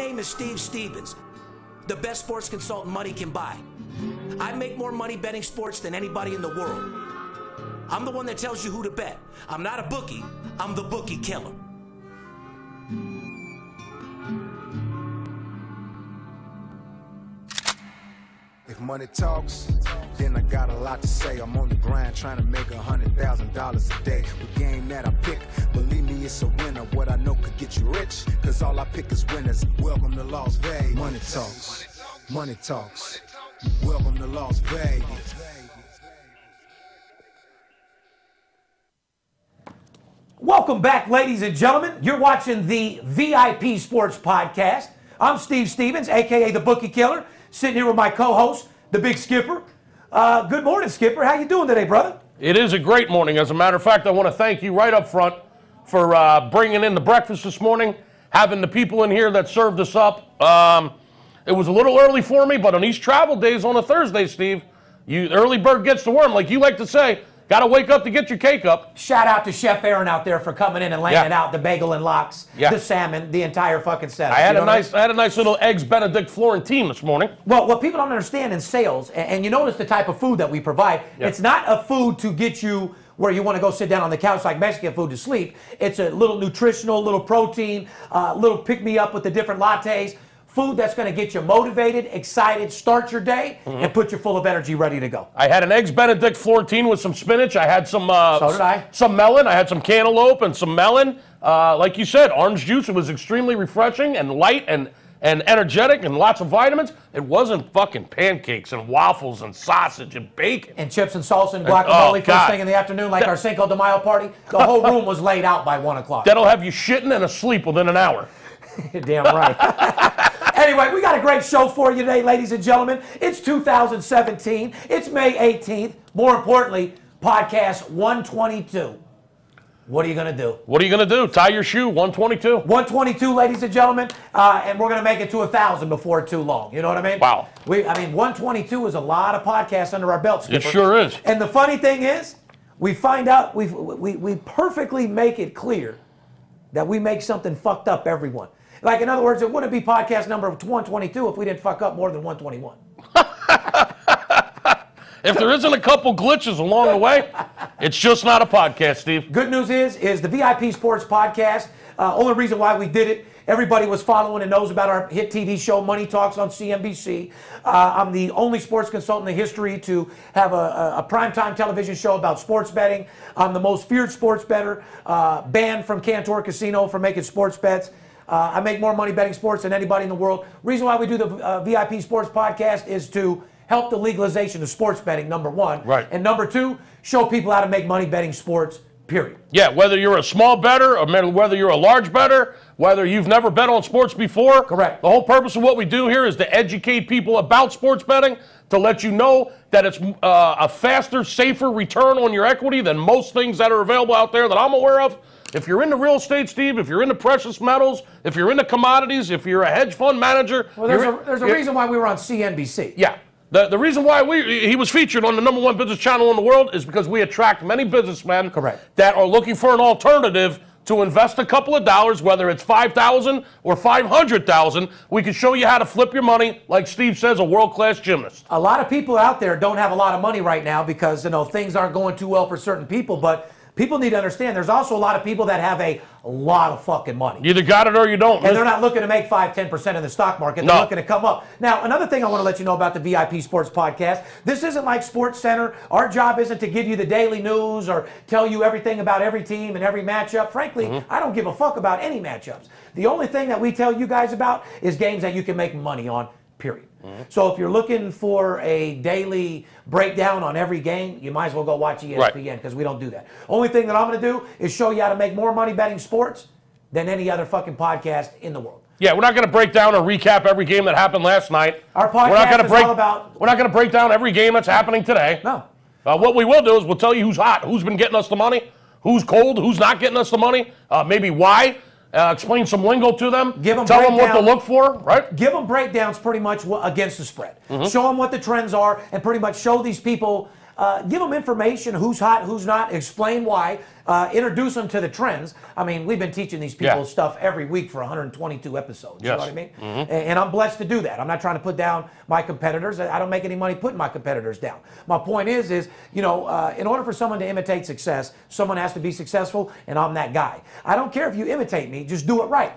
name is Steve Stevens, the best sports consultant money can buy. I make more money betting sports than anybody in the world. I'm the one that tells you who to bet. I'm not a bookie, I'm the Bookie Killer. If money talks, then I got a lot to say. I'm on the grind trying to make $100,000 a day. The game that I pick, believe me, it's a winner. What I know could get you rich, cause all I pick is winners. Welcome to Las Vegas. Money talks, money talks. Welcome to Las Vegas. Welcome back, ladies and gentlemen. You're watching the VIP Sports Podcast. I'm Steve Stevens, a.k.a. the Bookie Killer, sitting here with my co-host, the Big Skipper. Good morning, Skipper. How you doing today, brother? It is a great morning. As a matter of fact, I want to thank you right up front for bringing in the breakfast this morning, having the people in here that served us up. It was a little early for me, but on these travel days on a Thursday, Steve, early bird gets the worm, like you like to say. Got to wake up to get your cake up. Shout out to Chef Aaron out there for coming in and laying it out, the bagel and lox, the salmon, the entire fucking setup. I had a nice little eggs Benedict Florentine this morning. Well, what people don't understand in sales, and you notice the type of food that we provide, it's not a food to get you where you want to go sit down on the couch like Mexican food to sleep. It's a little nutritional, little protein, little pick-me-up with the different lattes. Food that's going to get you motivated, excited, start your day, and put you full of energy, ready to go. I had an eggs Benedict Florentine with some spinach. I had some so did I. Some melon. I had some cantaloupe and some melon. Like you said, orange juice. It was extremely refreshing and light and energetic and lots of vitamins. It wasn't fucking pancakes and waffles and sausage and bacon. And chips and salsa and guacamole first thing in the afternoon like our Cinco de Mayo party. The whole room was laid out by 1 o'clock. That'll have you shitting and asleep within an hour. Damn right. Anyway, we got a great show for you today, ladies and gentlemen. It's 2017. It's May 18th. More importantly, podcast 122. What are you going to do? What are you going to do? Tie your shoe, 122. 122, ladies and gentlemen, and we're going to make it to 1,000 before too long. You know what I mean? Wow. 122 is a lot of podcasts under our belt, Skipper. It sure is. And the funny thing is, we find out, we perfectly make it clear that we make something fucked up every one. Like, in other words, it wouldn't be podcast number 122 if we didn't fuck up more than 121. If there isn't a couple glitches along the way, it's just not a podcast, Steve. Good news is the VIP Sports Podcast, only reason why we did it, everybody was following and knows about our hit TV show, Money Talks on CNBC. I'm the only sports consultant in the history to have a primetime television show about sports betting. I'm the most feared sports bettor, banned from Cantor Casino for making sports bets. I make more money betting sports than anybody in the world. Reason why we do the VIP Sports Podcast is to help the legalization of sports betting, number one. Right. And number two, show people how to make money betting sports, period. Yeah, whether you're a small bettor or whether you're a large bettor, whether you've never bet on sports before. Correct. The whole purpose of what we do here is to educate people about sports betting, to let you know that it's a faster, safer return on your equity than most things that are available out there that I'm aware of. If you're into real estate, Steve, if you're into precious metals, if you're into commodities, if you're a hedge fund manager. Well, there's a reason why we were on CNBC. Yeah. The reason why he was featured on the #1 business channel in the world is because we attract many businessmen that are looking for an alternative to invest a couple of dollars, whether it's $5,000 or $500,000. We can show you how to flip your money, like Steve says, a world-class gymnast. A lot of people out there don't have a lot of money right now because, things aren't going too well for certain people, but people need to understand there's also a lot of people that have a lot of fucking money. You either got it or you don't. And they're not looking to make 5-10% in the stock market. They're looking to come up. Now, another thing I want to let you know about the VIP Sports Podcast, this isn't like Sports Center. Our job isn't to give you the daily news or tell you everything about every team and every matchup. Frankly, I don't give a fuck about any matchups. The only thing that we tell you guys about is games that you can make money on, period. So if you're looking for a daily breakdown on every game, you might as well go watch ESPN because we don't do that. Only thing that I'm going to do is show you how to make more money betting sports than any other fucking podcast in the world. Yeah, we're not going to break down or recap every game that happened last night. Our podcast is all about... We're not going to break down every game that's happening today. No. What we will do is we'll tell you who's hot, who's been getting us the money, who's cold, who's not getting us the money, maybe why. Explain some lingo to them. Tell them what to look for, right? Give them breakdowns pretty much against the spread. Show them what the trends are and pretty much show these people give them information, who's hot, who's not, explain why, introduce them to the trends. I mean, we've been teaching these people stuff every week for 122 episodes. You know what I mean? And I'm blessed to do that. I'm not trying to put down my competitors. I don't make any money putting my competitors down. My point is you know, in order for someone to imitate success, someone has to be successful, and I'm that guy. I don't care if you imitate me, just do it right.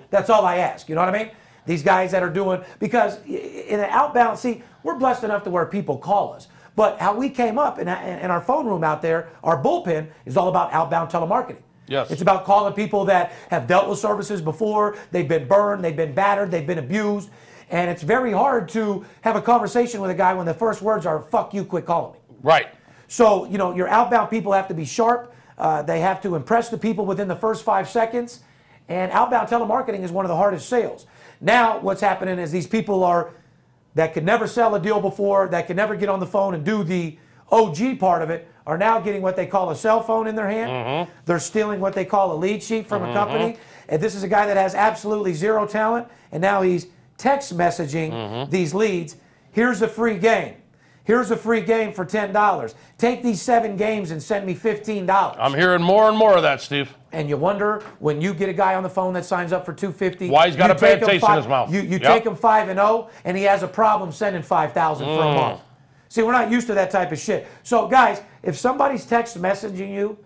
That's all I ask. You know what I mean? These guys that are doing, because in an outbound, see, we're blessed enough to where people call us. But how we came up in our phone room out there, our bullpen is all about outbound telemarketing. Yes. It's about calling people that have dealt with services before, they've been burned, they've been battered, they've been abused. And it's very hard to have a conversation with a guy when the first words are, fuck you, quit calling me. Right. So, you know, your outbound people have to be sharp. They have to impress the people within the first 5 seconds. And outbound telemarketing is one of the hardest sales. Now, what's happening is these people that could never sell a deal before, that could never get on the phone and do the OG part of it, are now getting what they call a cell phone in their hand. They're stealing what they call a lead sheet from a company. And this is a guy that has absolutely zero talent, and now he's text messaging these leads. Here's a free game. Here's a free game for $10. Take these 7 games and send me $15. I'm hearing more and more of that, Steve. And you wonder, when you get a guy on the phone that signs up for $250, why he's got a bad taste in his mouth. You take him 5-0, and he has a problem sending $5,000 for a month. See, we're not used to that type of shit. So, guys, if somebody's text messaging you,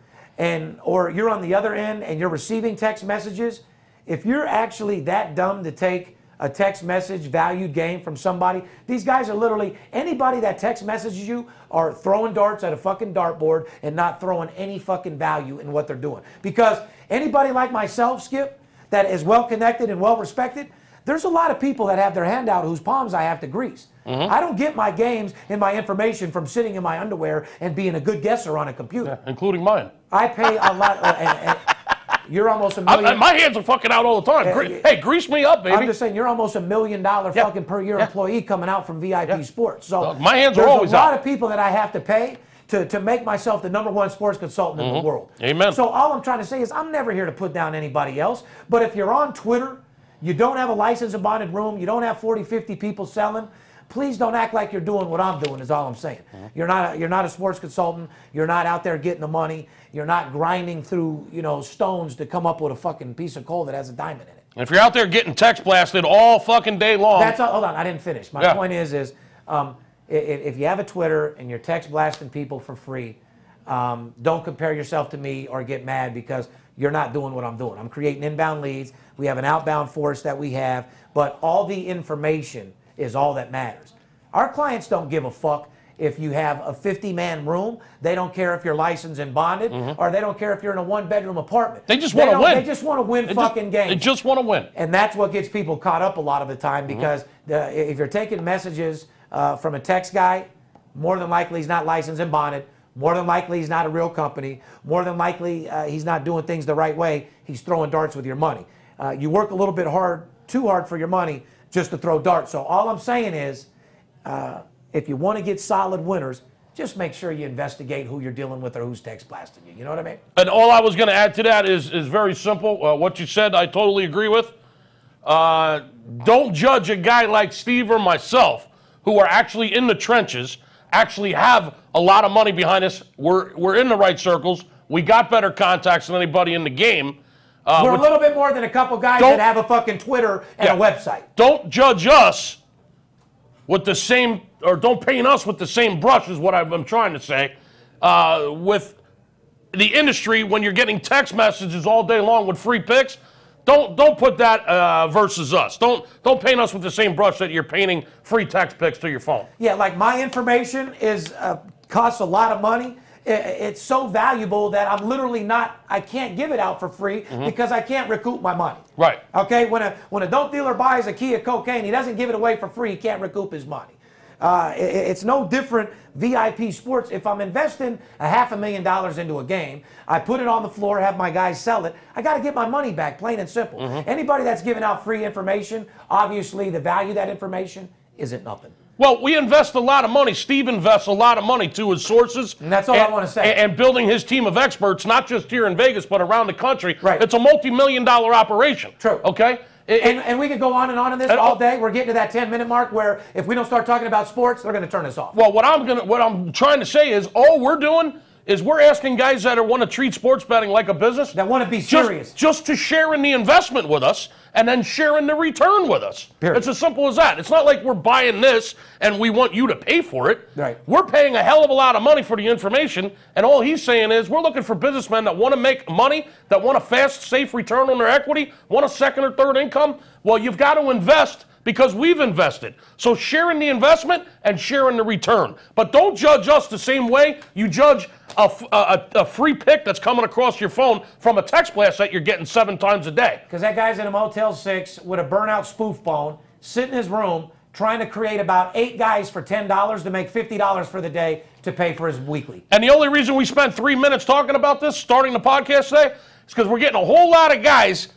or you're on the other end and you're receiving text messages, if you're actually that dumb to take a text message valued game from somebody, these guys are literally, anybody that text messages you are throwing darts at a fucking dartboard and not throwing any fucking value in what they're doing. Because anybody like myself, Skip, that is well connected and well respected, there's a lot of people that have their hand out whose palms I have to grease. I don't get my games and my information from sitting in my underwear and being a good guesser on a computer. Yeah, including mine. I pay a lot. You're almost $1 million. My hands are fucking out all the time. Hey, grease me up, baby. I'm just saying, you're almost $1 million fucking per year employee coming out from VIP Sports. So my hands are always out. There's a lot of people that I have to pay to make myself the #1 sports consultant in the world. Amen. So all I'm trying to say is I'm never here to put down anybody else. But if you're on Twitter, you don't have a licensed and bonded room, you don't have 40, 50 people selling, please don't act like you're doing what I'm doing, is all I'm saying. You're not a sports consultant. You're not out there getting the money. You're not grinding through, you know, stones to come up with a fucking piece of coal that has a diamond in it. And if you're out there getting text blasted all fucking day long. That's all. Hold on, I didn't finish. My point is if you have a Twitter and you're text blasting people for free, don't compare yourself to me or get mad because you're not doing what I'm doing. I'm creating inbound leads. We have an outbound force that we have, but all the information is all that matters. Our clients don't give a fuck if you have a 50-man room. They don't care if you're licensed and bonded, or they don't care if you're in a 1-bedroom apartment. They just want to win. They just want to win games. They just want to win. And that's what gets people caught up a lot of the time because if you're taking messages from a text guy, more than likely he's not licensed and bonded. More than likely he's not a real company. More than likely he's not doing things the right way. He's throwing darts with your money. You work a little bit too hard for your money just to throw darts. So all I'm saying is, if you want to get solid winners, just make sure you investigate who you're dealing with or who's text blasting you. You know what I mean? And all I was going to add to that is very simple. What you said, I totally agree with. Don't judge a guy like Steve or myself who are actually in the trenches, actually have a lot of money behind us. We're in the right circles. We got better contacts than anybody in the game. We're a little bit more than a couple guys that have a fucking Twitter and a website. Don't judge us with the same, or don't paint us with the same brush is what I'm trying to say, with the industry when you're getting text messages all day long with free picks. Don't put that versus us. Don't paint us with the same brush that you're painting free text picks to your phone. Yeah, like my information costs a lot of money. It's so valuable that I'm literally I can't give it out for free because I can't recoup my money. Right. Okay, when a dope dealer buys a key of cocaine, he doesn't give it away for free, he can't recoup his money. It's no different VIP sports. If I'm investing $500,000 into a game, I put it on the floor, have my guys sell it, I got to get my money back, plain and simple. Anybody that's giving out free information, obviously the value of that information isn't nothing. Well, we invest a lot of money. Steve invests a lot of money to his sources. And that's all I want to say. And building his team of experts, not just here in Vegas, but around the country. Right. It's a multi-million-dollar operation. True. Okay? And we could go on and this all day. We're getting to that 10-minute mark where if we don't start talking about sports, they're going to turn us off. Well, what I'm trying to say is all we're doing is we're asking guys that want to treat sports betting like a business. That want to be serious. Just to share in the investment with us and then share in the return with us. Period. It's as simple as that. It's not like we're buying this and we want you to pay for it. Right. We're paying a hell of a lot of money for the information, and all he's saying is we're looking for businessmen that want to make money, that want a fast, safe return on their equity, want a second or third income. Well, you've got to invest because we've invested. So share in the investment and share in the return. But don't judge us the same way you judge a free pick that's coming across your phone from a text blast that you're getting 7 times a day. Because that guy's in a Motel 6 with a burnout spoof phone, sitting in his room, trying to create about 8 guys for $10 to make $50 for the day to pay for his weekly. And the only reason we spent 3 minutes talking about this, starting the podcast today, is because we're getting a whole lot of guys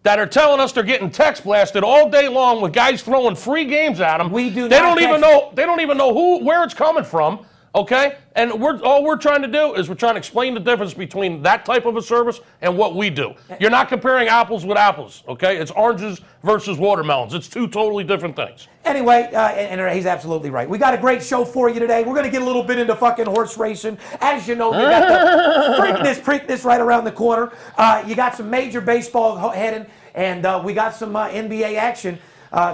that are telling us they're getting text blasted all day long with guys throwing free games at them. We do They not don't even know where it's coming from. Okay, and all we're trying to do is we're trying to explain the difference between that type of a service and what we do. You're not comparing apples with apples. Okay, it's oranges versus watermelons. It's 2 totally different things. Anyway, and he's absolutely right. We got a great show for you today. We're going to get a little bit into fucking horse racing. As you know, we got the Preakness right around the corner. You got some major baseball heading, and we got some NBA action.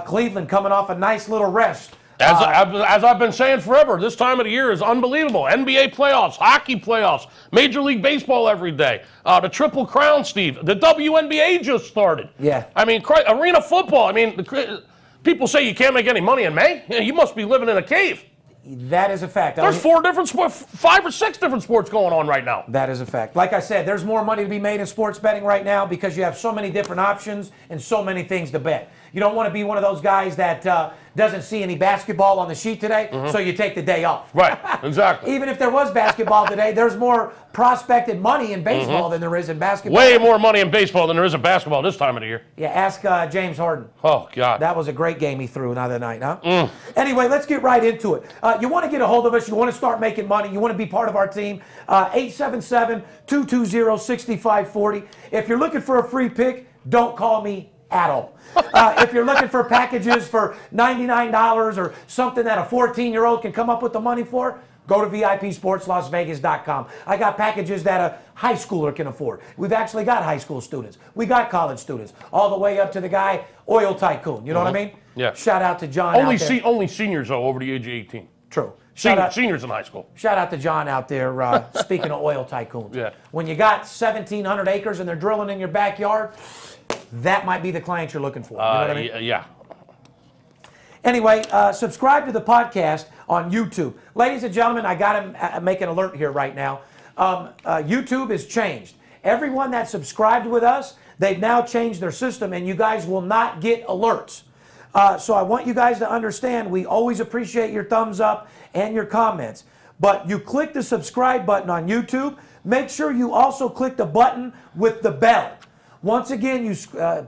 Cleveland coming off a nice little rest. As I've been saying forever, this time of the year is unbelievable. NBA playoffs, hockey playoffs, Major League Baseball every day. The Triple Crown, Steve. The WNBA just started. Yeah. I mean, arena football. I mean, people say you can't make any money in May. You must be living in a cave. That is a fact. There's 5 or 6 different sports going on right now. That is a fact. Like I said, there's more money to be made in sports betting right now because you have so many different options and so many things to bet. You don't want to be one of those guys that doesn't see any basketball on the sheet today, so you take the day off. Right, exactly. Even if there was basketball today, there's more prospected money in baseball than there is in basketball. Way more money in baseball than there is in basketball this time of the year. Yeah, ask James Harden. Oh, God. That was a great game he threw the other night, huh? Anyway, let's get right into it. You want to get a hold of us. You want to start making money. You want to be part of our team. 877-220-6540. If you're looking for a free pick, don't call me at all. If you're looking for packages for $99 or something that a 14-year-old can come up with the money for, go to VIPSportsLasVegas.com. I got packages that a high schooler can afford. We've actually got high school students. We got college students, all the way up to the guy, oil tycoon. You know what I mean? Yeah. Shout out to John Only out there. only seniors, though, over the age of 18. True. Seniors in high school. Shout out to John out there, speaking of oil tycoons. Yeah. When you got 1,700 acres and they're drilling in your backyard, that might be the client you're looking for. You know what I mean? Yeah. Anyway, subscribe to the podcast on YouTube. Ladies and gentlemen, I got to make an alert here right now. YouTube has changed. Everyone that subscribed with us, they've now changed their system, and you guys will not get alerts. So I want you guys to understand, we always appreciate your thumbs up and your comments. But you click the subscribe button on YouTube. Make sure you also click the button with the bell. Once again, you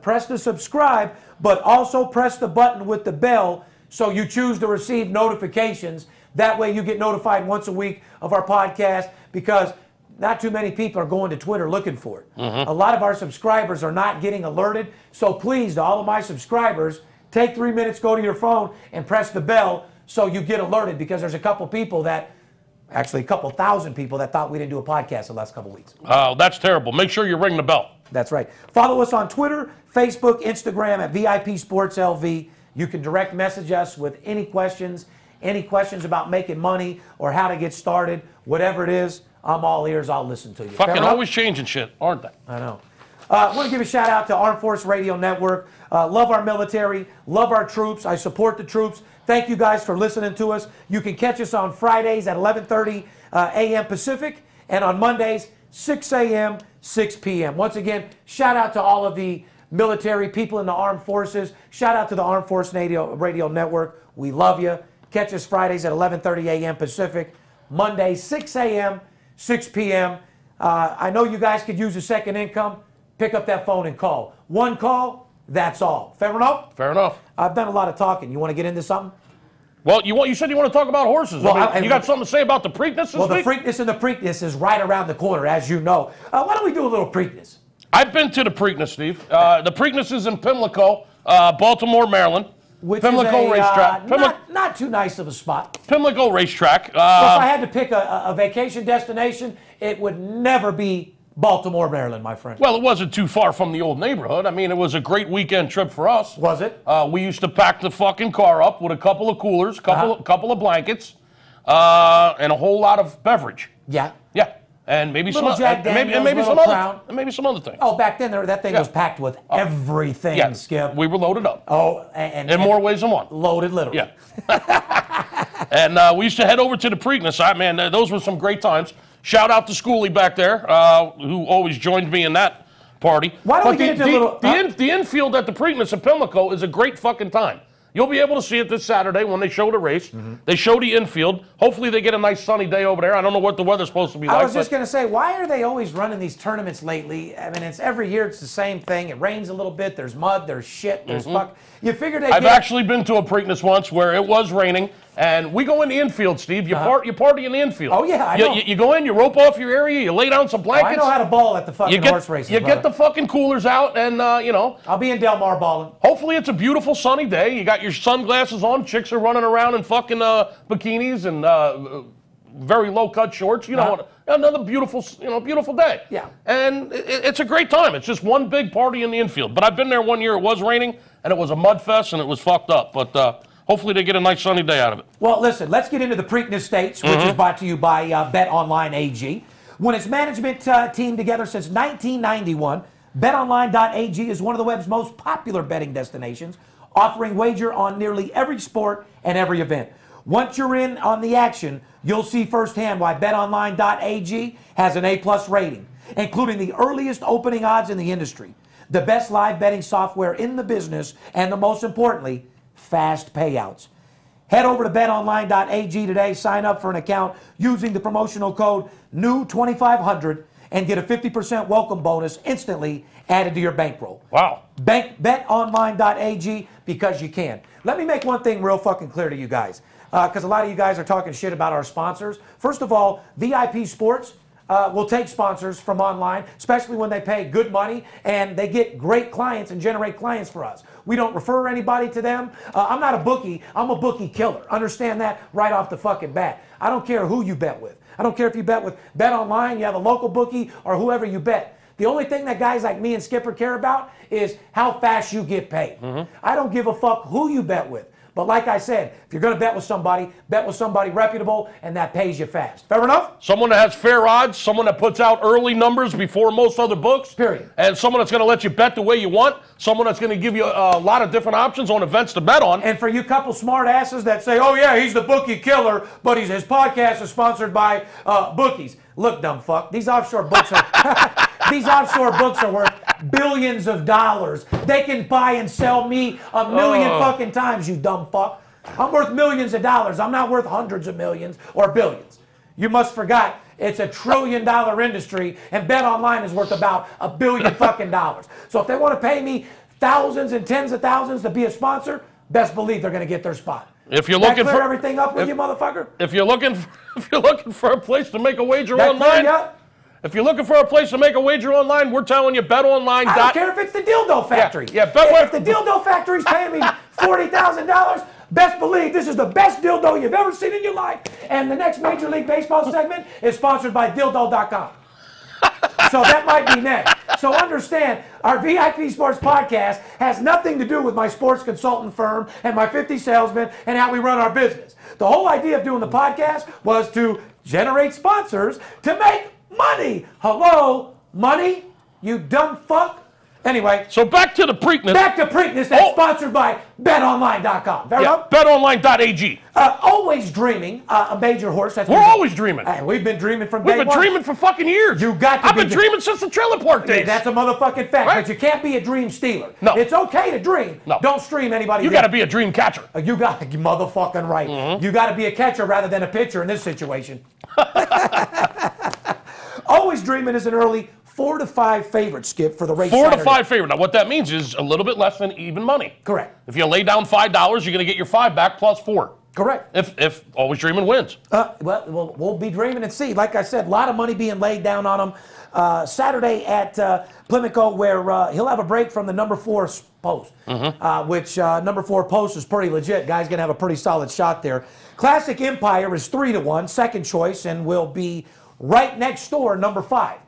press the subscribe, but also press the button with the bell so you choose to receive notifications. That way you get notified once a week of our podcast because not too many people are going to Twitter looking for it. A lot of our subscribers are not getting alerted. So please, to all of my subscribers, take 3 minutes, go to your phone, and press the bell so you get alerted because there's a couple people that, actually a couple thousand people that thought we didn't do a podcast the last couple weeks. Oh, that's terrible. Make sure you ring the bell. That's right. Follow us on Twitter, Facebook, Instagram at VIP Sports LV. You can direct message us with any questions about making money or how to get started, whatever it is. I'm all ears. I'll listen to you. Fucking always changing shit, aren't they? I know. I want to give a shout out to Armed Force Radio Network. Love our military, love our troops. I support the troops. Thank you guys for listening to us. You can catch us on Fridays at 11:30 a.m. Pacific and on Mondays 6 a.m., 6 p.m. Once again, shout out to all of the military people in the armed forces. Shout out to the Armed Force Radio Network. We love you. Catch us Fridays at 11:30 a.m. Pacific, Mondays 6 a.m., 6 p.m. I know you guys could use a second income. Pick up that phone and call. One call, that's all. Fair enough? Fair enough. I've done a lot of talking. You want to get into something? Well, you said you want to talk about horses. Well, I mean, you got something to say about the Preakness this Well, the week? Preakness and the Preakness is right around the corner, as you know. Why don't we do a little Preakness? I've been to the Preakness, Steve. The Preakness is in Pimlico. Baltimore, Maryland. Which Pimlico is Racetrack. not too nice of a spot. Pimlico Racetrack. If I had to pick a vacation destination, it would never be Baltimore, Maryland, my friend. Well, it wasn't too far from the old neighborhood. I mean, it was a great weekend trip for us. Was it? We used to pack the fucking car up with a couple of coolers, couple of blankets, and a whole lot of beverage. Yeah. Yeah. And maybe Little some Jack Daniels, maybe some Crown. other, and maybe some other things. Oh, back then that thing was packed with everything, Yeah, Skip. we were loaded up. Oh, and in more ways than one. Loaded, literally. Yeah. And we used to head over to the Preakness. Man, those were some great times. Shout out to Schoolie back there, who always joined me in that party. Why don't we get into a little... The infield at the Preakness in Pimlico is a great fucking time. You'll be able to see it this Saturday when they show the race. Mm-hmm. They show the infield. Hopefully they get a nice sunny day over there. I don't know what the weather's supposed to be like. I was just going to say, why are they always running these tournaments lately? I mean, it's every year it's the same thing. It rains a little bit. There's mud. There's shit. There's fuck. You figured I've actually been to a Preakness once where it was raining, and we go in the infield, Steve. You party in the infield. Oh, yeah, I know. You go in, you rope off your area, you lay down some blankets. I know how to ball at the fucking horse races, You get the fucking coolers out, and, you know. I'll be in Del Mar balling. Hopefully it's a beautiful sunny day. You got your sunglasses on. Chicks are running around in fucking bikinis and very low-cut shorts. You know, another beautiful day. Yeah. And it's a great time. It's just one big party in the infield. But I've been there one year. It was raining, and it was a mud fest, and it was fucked up. But hopefully they get a nice sunny day out of it. Well, listen, let's get into the Preakness States, which is brought to you by BetOnline AG. When its management team together since 1991, BetOnline.ag is one of the web's most popular betting destinations, offering wager on nearly every sport and every event. Once you're in on the action, you'll see firsthand why BetOnline.ag has an A+ rating, including the earliest opening odds in the industry, the best live betting software in the business, and the most importantly, fast payouts. Head over to betonline.ag today, sign up for an account using the promotional code NEW2500 and get a 50% welcome bonus instantly added to your bankroll. Wow. BetOnline.ag, because you can. Let me make one thing real fucking clear to you guys, because a lot of you guys are talking shit about our sponsors. First of all, VIP Sports will take sponsors from online, especially when they pay good money and they get great clients and generate clients for us. We don't refer anybody to them. I'm not a bookie. I'm a bookie killer. Understand that right off the fucking bat. I don't care who you bet with. I don't care if you bet with BetOnline, you have a local bookie, or whoever you bet. The only thing that guys like me and Skipper care about is how fast you get paid. I don't give a fuck who you bet with. But like I said, if you're going to bet with somebody reputable, and that pays you fast. Fair enough? Someone that has fair odds, someone that puts out early numbers before most other books. Period. And someone that's going to let you bet the way you want. Someone that's going to give you a lot of different options on events to bet on. And for you couple smart asses that say, oh yeah, he's the Bookie Killer, but his podcast is sponsored by bookies. Look, dumb fuck, these offshore books are these offshore books are worth billions of dollars. They can buy and sell me a million fucking times, you dumb fuck. I'm worth millions of dollars. I'm not worth hundreds of millions or billions. You must forgot it's a $1 trillion industry, and BetOnline is worth about $1 billion fucking dollars. So if they want to pay me thousands and tens of thousands to be a sponsor, best believe they're going to get their spot. If you're looking for everything up with you, motherfucker. If you're looking for a place to make a wager online, if you're looking for a place to make a wager online, we're telling you BetOnline. I don't care if it's the Dildo Factory. Yeah, if the Dildo Factory's paying me $40,000, best believe this is the best dildo you've ever seen in your life. And the next Major League Baseball segment is sponsored by dildo.com. So that might be next. So understand, our VIP Sports Podcast has nothing to do with my sports consultant firm and my 50 salesmen and how we run our business. The whole idea of doing the podcast was to generate sponsors to make money. Hello, money, you dumb fuck. Anyway. So back to the Preakness. Back to Preakness, that's sponsored by BetOnline.com. BetOnline.ag. Always dreaming, a major horse. We're always dreaming. We've been dreaming from day one. We've been dreaming for fucking years. I've been dreaming since the trailer park days. That's a motherfucking fact, right? But you can't be a dream stealer. No. It's okay to dream. No. Don't stream anybody. You got to be a dream catcher. You motherfucking right. You got to be a catcher rather than a pitcher in this situation. Always dreaming is an early 4 to 5 favorite, Skip, for the race. 4 to 5 favorite. Now, what that means is a little bit less than even money. Correct. If you lay down $5, you're going to get your 5 back plus 4. Correct. If Always Dreaming wins. Well, we'll be dreaming and see. Like I said, a lot of money being laid down on him. Saturday at Pimlico, where he'll have a break from the number 4 post, which number 4 post is pretty legit. Guy's going to have a pretty solid shot there. Classic Empire is 3-1, second choice, and will be right next door, number 5.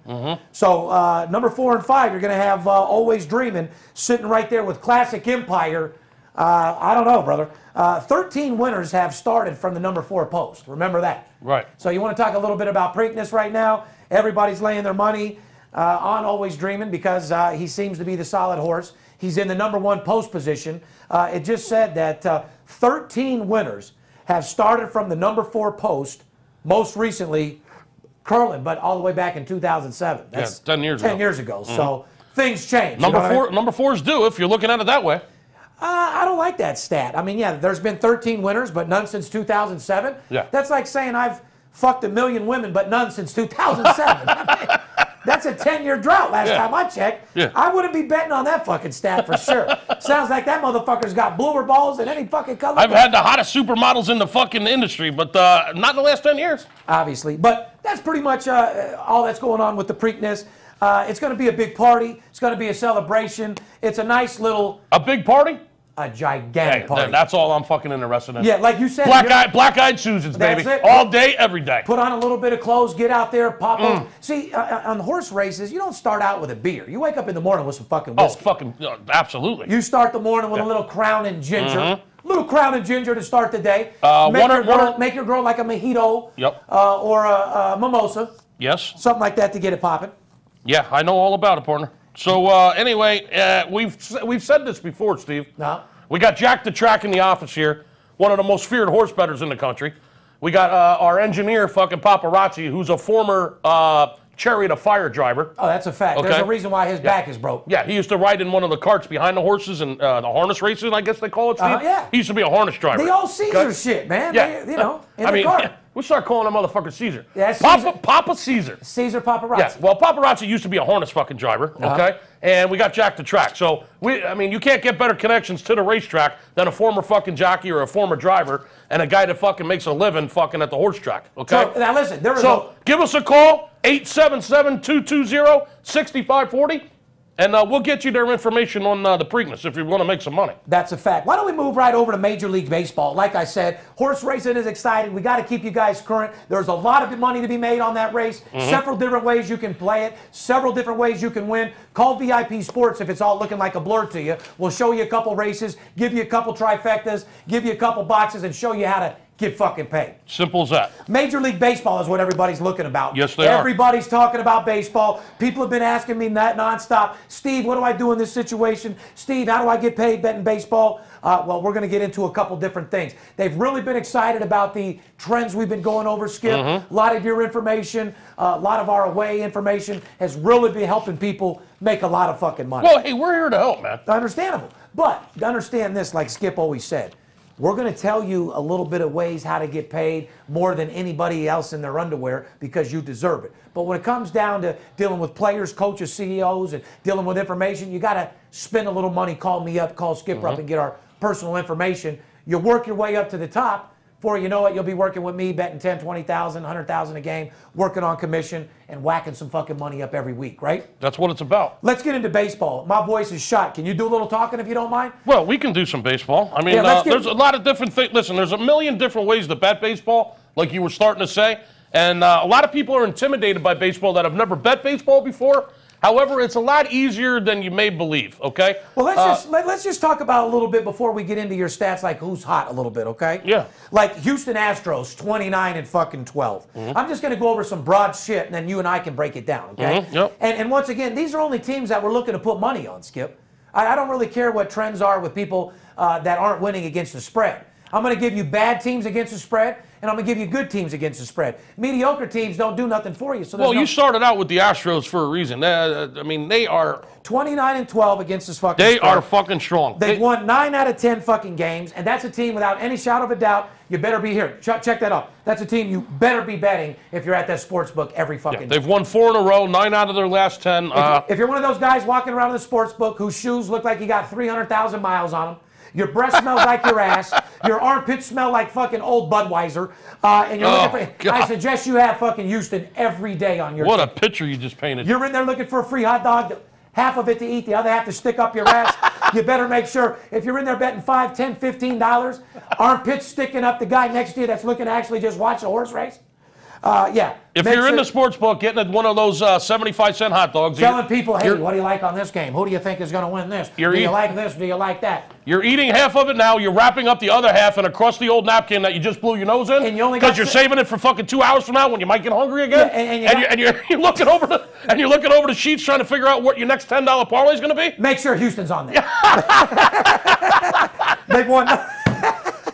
So number 4 and 5, you're going to have Always Dreaming sitting right there with Classic Empire. I don't know, brother. 13 winners have started from the number 4 post. Remember that. Right. So you want to talk a little bit about Preakness right now? Everybody's laying their money on Always Dreaming because he seems to be the solid horse. He's in the number 1 post position. It just said that 13 winners have started from the number 4 post, most recently curling, but all the way back in 2007. That's 10 years ago. 10 years ago. So things change. Number 4's due if you're looking at it that way. I don't like that stat. I mean, yeah, there's been 13 winners, but none since 2007. Yeah. That's like saying I've fucked 1 million women, but none since 2007. I mean, that's a 10-year drought last time I checked. Yeah. I wouldn't be betting on that fucking stat for sure. Sounds like that motherfucker's got bluer balls than any fucking color. I've had the hottest supermodels in the fucking industry, but not in the last 10 years. Obviously. But that's pretty much all that's going on with the Preakness. It's going to be a big party. It's going to be a celebration. It's a nice little... A big party? A gigantic party. That's all I'm fucking interested in. Yeah, like you said. Black-eyed Susans, baby. That's it. All day, every day. Put on a little bit of clothes, get out there, pop them. See, on horse races, you don't start out with a beer. You wake up in the morning with some fucking whiskey. Oh, fucking, absolutely. You start the morning with a little Crown and Ginger. A little Crown and Ginger to start the day. Make your girl like a mojito. Yep. Or a mimosa. Yes. Something like that to get it popping. Yeah, I know all about it, partner. So, anyway, we've said this before, Steve. No. We got Jack the Track in the office here, one of the most feared horse bettors in the country. We got our engineer, fucking Paparazzi, who's a former chariot of fire driver. Oh, that's a fact. Okay. There's a reason why his back is broke. Yeah, he used to ride in one of the carts behind the horses and the harness races, I guess they call it, Steve. Yeah. He used to be a harness driver. The old Caesar shit, man. Yeah. They, in the cart. We'll start calling that motherfucker Caesar. Yeah, Papa Caesar. Caesar Paparazzi. Yeah, well, Paparazzi used to be a harness fucking driver, okay? And we got Jack the Track. So, you can't get better connections to the racetrack than a former fucking jockey or a former driver and a guy that fucking makes a living fucking at the horse track, okay? So, now listen, give us a call, 877-220-6540. And we'll get you their information on the Preakness if you want to make some money. That's a fact. Why don't we move right over to Major League Baseball? Like I said, horse racing is exciting. We got to keep you guys current. There's a lot of money to be made on that race. Several different ways you can play it. Several different ways you can win. Call VIP Sports if it's all looking like a blur to you. We'll show you a couple races, give you a couple trifectas, give you a couple boxes, and show you how to get fucking paid. Simple as that. Major League Baseball is what everybody's looking about. Yes, they are. Everybody's talking about baseball. People have been asking me that nonstop. Steve, what do I do in this situation? Steve, how do I get paid betting baseball? Well, we're going to get into a couple different things. They've really been excited about the trends we've been going over, Skip. A lot of your information, a lot of our away information has really been helping people make a lot of fucking money. Well, hey, we're here to help, man. Understandable. But understand this, like Skip always said. We're going to tell you a little bit of ways how to get paid more than anybody else in their underwear because you deserve it. But when it comes down to dealing with players, coaches, CEOs, and dealing with information, you got to spend a little money. Call me up, call Skipper up, and get our personal information. You work your way up to the top. Before you know it, you'll be working with me, betting 10, 20,000, 100,000 a game, working on commission, and whacking some fucking money up every week, right? That's what it's about. Let's get into baseball. My voice is shot. Can you do a little talking if you don't mind? Well, we can do some baseball. I mean, there's a lot of different things. Listen, there's a million different ways to bet baseball, like you were starting to say. And a lot of people are intimidated by baseball that have never bet baseball before. However, it's a lot easier than you may believe, okay? Well, let's just talk about a little bit before we get into your stats, like who's hot a little bit, okay? Yeah. Like Houston Astros, 29 and fucking 12. I'm just going to go over some broad shit, and then you and I can break it down, okay? Yep. And once again, these are only teams that we're looking to put money on, Skip. I don't really care what trends are with people that aren't winning against the spread. I'm going to give you bad teams against the spread, and I'm going to give you good teams against the spread. Mediocre teams don't do nothing for you. So you started out with the Astros for a reason. I mean, they are 29 and 12 against this fucking They spread. are fucking strong. They've won 9 out of 10 fucking games, and that's a team without any shadow of a doubt. You better be here. Check that out. That's a team you better be betting if you're at that sports book every fucking day. They've won 4 in a row, 9 out of their last 10. If you're one of those guys walking around in the sports book whose shoes look like you got 300,000 miles on them, Your breath smells like your ass. Your armpits smell like fucking old Budweiser. And you're looking for, I suggest you have fucking Houston every day on your What a picture you just painted. You're in there looking for a free hot dog, half of it to eat, the other half to stick up your ass. You better make sure, if you're in there betting $5, $10, $15, armpits sticking up the guy next to you that's looking to actually just watch a horse race. Yeah. If you're in the sports book, getting one of those 75-cent hot dogs. Telling people, hey, what do you like on this game? Who do you think is going to win this? Do you like this? Do you like that? You're eating half of it now. You're wrapping up the other half in a crusty old napkin that you just blew your nose in. Because you're saving it for fucking 2 hours from now when you might get hungry again. Yeah, and you're looking over the sheets trying to figure out what your next $10 parlay is going to be. Make sure Houston's on there. They've won.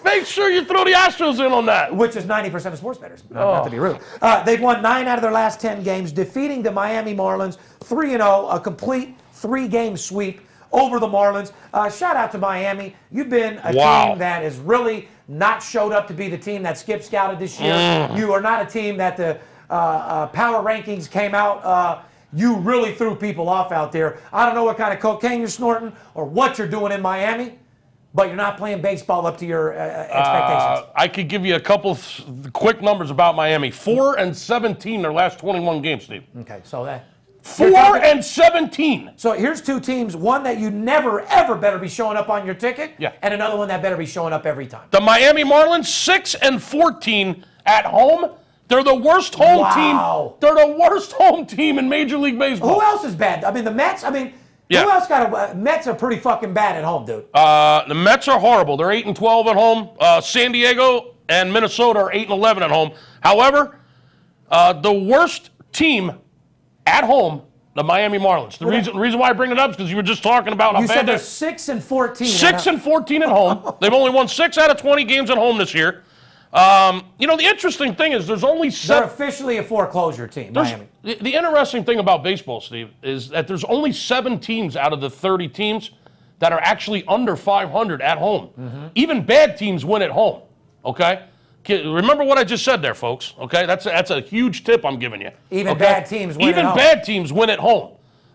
Make sure you throw the Astros in on that. Which is 90% of sports bettors, not to be rude. They've won 9 out of their last 10 games, defeating the Miami Marlins 3-0, a complete 3-game sweep over the Marlins. Shout out to Miami. You've been a team that has really not showed up to be the team that skip scouted this year. You are not a team that the power rankings came out. You really threw people off out there. I don't know what kind of cocaine you're snorting or what you're doing in Miami, but you're not playing baseball up to your expectations. I could give you a couple quick numbers about Miami. 4-17 their last 21 games, Steve. Okay, so that 4-17. So here's two teams: one that you never ever better be showing up on your ticket, yeah, and another one that better be showing up every time. The Miami Marlins 6-14 at home. They're the worst home team. They're the worst home team in Major League Baseball. Who else is bad? I mean, the Mets. I mean. Yeah. Who else got Mets are pretty fucking bad at home, dude. The Mets are horrible. They're 8-12 at home. San Diego and Minnesota are 8-11 at home. However, the worst team at home, the Miami Marlins. The reason why I bring it up is because you were just talking about how bad they're 6-14. 6-14 at home. They've only won 6 out of 20 games at home this year. You know, the interesting thing is there's only They're officially a foreclosure team, Miami. The interesting thing about baseball, Steve, is that there's only 7 teams out of the 30 teams that are actually under 500 at home. Even bad teams win at home, okay? Remember what I just said there, folks, okay? That's a huge tip I'm giving you. Even bad teams win at home. Even bad teams win at home.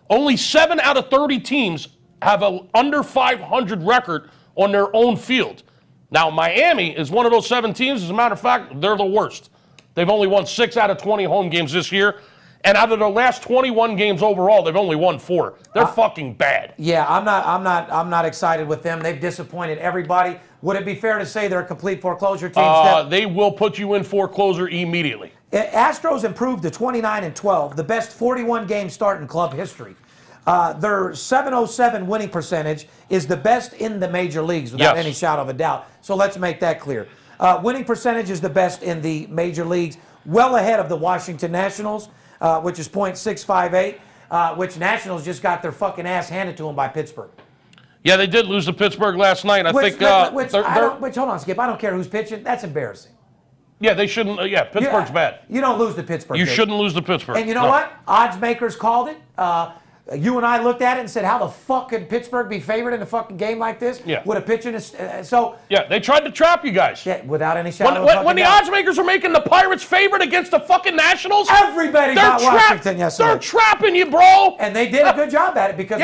Only 7 out of 30 teams have an under 500 record on their own field. Now, Miami is one of those 7 teams. As a matter of fact, they're the worst. They've only won 6 out of 20 home games this year. And out of their last 21 games overall, they've only won 4. They're fucking bad. Yeah, I'm not excited with them. They've disappointed everybody. Would it be fair to say they're a complete foreclosure team? They will put you in foreclosure immediately. Astros improved to 29-12, the best 41-game start in club history. Their .707 winning percentage is the best in the major leagues without any shadow of a doubt. So let's make that clear. Winning percentage is the best in the major leagues, well ahead of the Washington Nationals, which is .658, which Nationals just got their fucking ass handed to them by Pittsburgh. Yeah, they did lose to Pittsburgh last night. Which, hold on, Skip. I don't care who's pitching. That's embarrassing. Yeah, they shouldn't. Pittsburgh's bad. You don't lose to Pittsburgh. You shouldn't lose to Pittsburgh. And you know what? Odds makers called it. You and I looked at it and said, how the fuck could Pittsburgh be favored in a fucking game like this? Yeah. With a pitch in Yeah, they tried to trap you guys. Yeah, without any shadow of a fucking when the doubt. odds makers are making the Pirates favorite against the fucking Nationals, everybody got Washington yesterday. They're trapping you, bro. And they did a good job at it because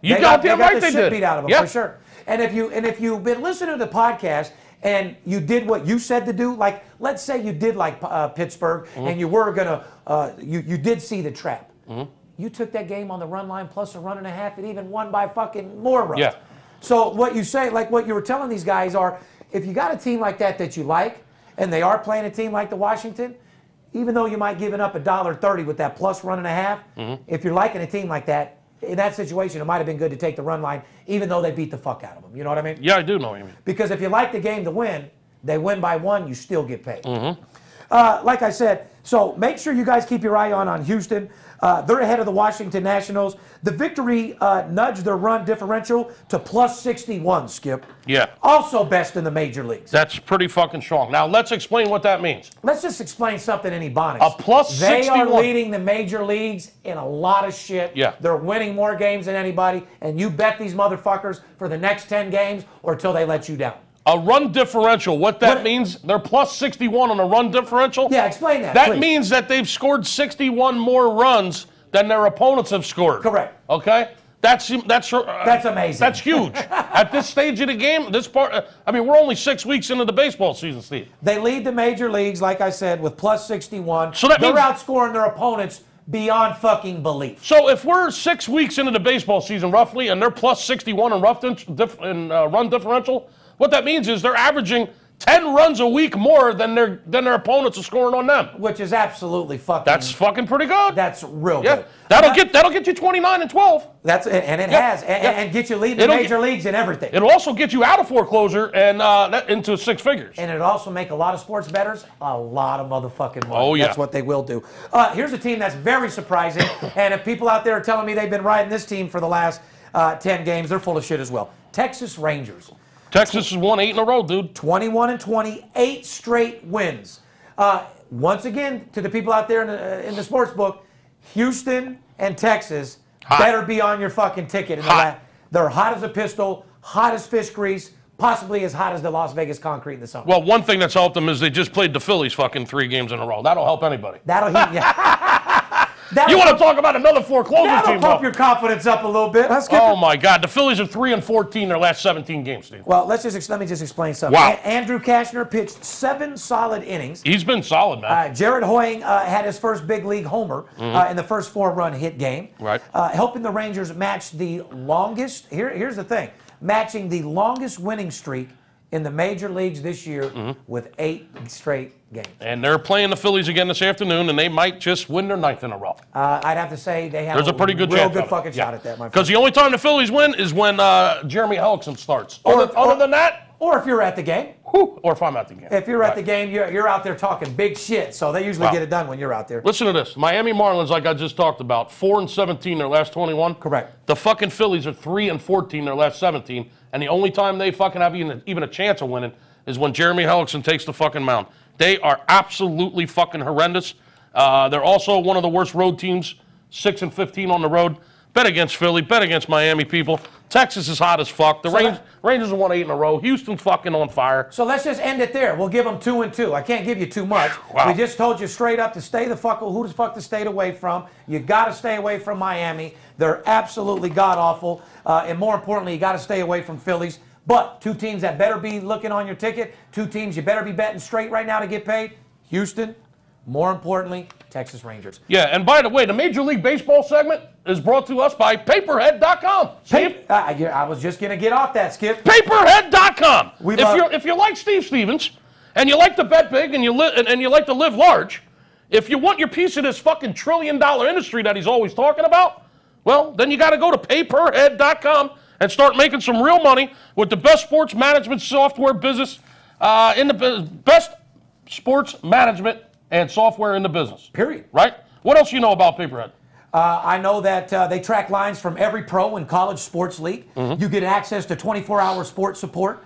you got the shit beat out of them for sure. And if you've been listening to the podcast and you did what you said to do, like let's say you did like Pittsburgh and you were gonna you did see the trap. You took that game on the run line plus a run and a half and even won by fucking more runs. Yeah. So what you say, like what you were telling these guys are, if you got a team like that you like, and they are playing a team like the Washington, even though you might give it up $1.30 with that plus run and a half, if you're liking a team like that, in that situation, it might have been good to take the run line, even though they beat the fuck out of them. You know what I mean? Yeah, I do know what you mean. Because if you like the game to win, they win by 1, you still get paid. Like I said, so make sure you guys keep your eye on Houston. They're ahead of the Washington Nationals. The victory nudged their run differential to plus 61, Skip. Yeah. Also best in the major leagues. That's pretty fucking strong. Now, let's explain what that means. Let's just explain something in Ebonics. A plus 61. They are leading the major leagues in a lot of shit. Yeah. They're winning more games than anybody, and you bet these motherfuckers for the next 10 games or till they let you down. A run differential, what that means, they're plus 61 on a run differential. Yeah, explain that, That please. means that they've scored 61 more runs than their opponents have scored. Correct. Okay? That's amazing. That's huge. At this stage of the game, this part, I mean, we're only 6 weeks into the baseball season, Steve. They lead the major leagues, like I said, with plus 61. So that they're means, outscoring their opponents beyond fucking belief. So if we're 6 weeks into the baseball season, roughly, and they're plus 61 in run differential, what that means is they're averaging 10 runs a week more than their opponents are scoring on them. Which is absolutely fucking. That's fucking pretty good. That's real good. That'll get you 29 and 12. It has, and get you leading the major leagues and everything. It'll also get you out of foreclosure and into 6 figures. And it'll also make a lot of sports bettors a lot of motherfucking money. Oh yeah, that's what they will do. Here's a team that's very surprising, and if people out there are telling me they've been riding this team for the last 10 games, they're full of shit as well. Texas Rangers. Texas has won 8 in a row, dude. 21 and 20, 8 straight wins. Once again, to the people out there in the sports book, Houston and Texas better be on your fucking ticket. They're hot as a pistol, hot as fish grease, possibly as hot as the Las Vegas concrete in the summer. Well, one thing that's helped them is they just played the Phillies fucking 3 games in a row. That'll help anybody. That'll heat you. You want to talk about another foreclosure team? That'll pump your confidence up a little bit. Oh my God, the Phillies are 3-14 their last 17 games, Steve. Well, let me just explain something. Wow. Andrew Kashner pitched 7 solid innings. He's been solid, man. Jared Hoying had his first big league homer in the first 4-run hit game. Right. Helping the Rangers match the longest. Here's the thing: matching the longest winning streak in the major leagues this year with 8 straight games. And they're playing the Phillies again this afternoon, and they might just win their 9th in a row. I'd have to say they have a pretty good real chance good fucking shot at that, my friend. Because the only time the Phillies win is when Jeremy Hellickson starts. Other than that, or if you're at the game. Or if I'm at the game. If you're at the game, you're out there talking big shit. So they usually get it done when you're out there. Listen to this. Miami Marlins, like I just talked about, 4-17 their last 21. Correct. The fucking Phillies are 3-14 their last 17. And the only time they fucking have even a chance of winning is when Jeremy Hellickson takes the fucking mound. They are absolutely fucking horrendous. They're also one of the worst road teams, 6-15 on the road. Bet against Philly, bet against Miami, people. Texas is hot as fuck. The Rangers have won 8 in a row. Houston's fucking on fire. So let's just end it there. We'll give them 2-2. I can't give you too much. Wow. We just told you straight up to stay the fuck, who the fuck to stay away from. You got to stay away from Miami. They're absolutely god-awful. And more importantly, you got to stay away from Phillies. But 2 teams that better be looking on your ticket, 2 teams you better be betting straight right now to get paid, Houston, more importantly, Texas Rangers. Yeah, and by the way, the Major League Baseball segment is brought to us by Paperhead.com. I was just going to get off that, Skip. Paperhead.com. If you like Steve Stevens, and you like to bet big, and you like to live large, if you want your piece of this fucking $1 trillion industry that he's always talking about, well, then you got to go to Paperhead.com and start making some real money with the best sports management software business best sports management and software in the business. Period. Right? What else you know about Paperhead? I know that they track lines from every pro and college sports league. You get access to 24-hour sports support,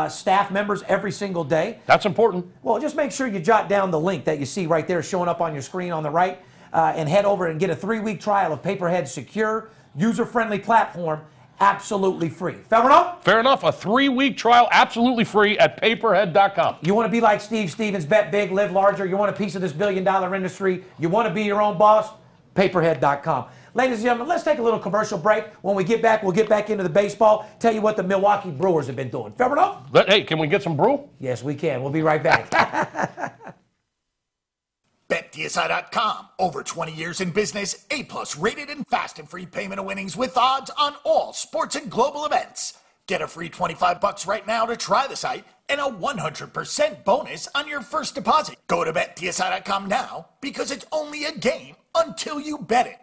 staff members every single day. That's important. Well, just make sure you jot down the link that you see right there showing up on your screen on the right and head over and get a 3-week trial of Paperhead's secure, user-friendly platform absolutely free. Fair enough? Fair enough. A 3-week trial absolutely free at Paperhead.com. You want to be like Steve Stevens, bet big, live larger. You want a piece of this billion-dollar industry. You want to be your own boss? Paperhead.com. Ladies and gentlemen, let's take a little commercial break. When we get back, we'll get back into the baseball, tell you what the Milwaukee Brewers have been doing. Fair enough? Hey, can we get some brew? Yes, we can. We'll be right back. BetDSI.com. Over 20 years in business, A+ rated and fast and free payment of winnings with odds on all sports and global events. Get a free $25 right now to try the site and a 100% bonus on your first deposit. Go to BetDSI.com now because it's only a game until you bet it.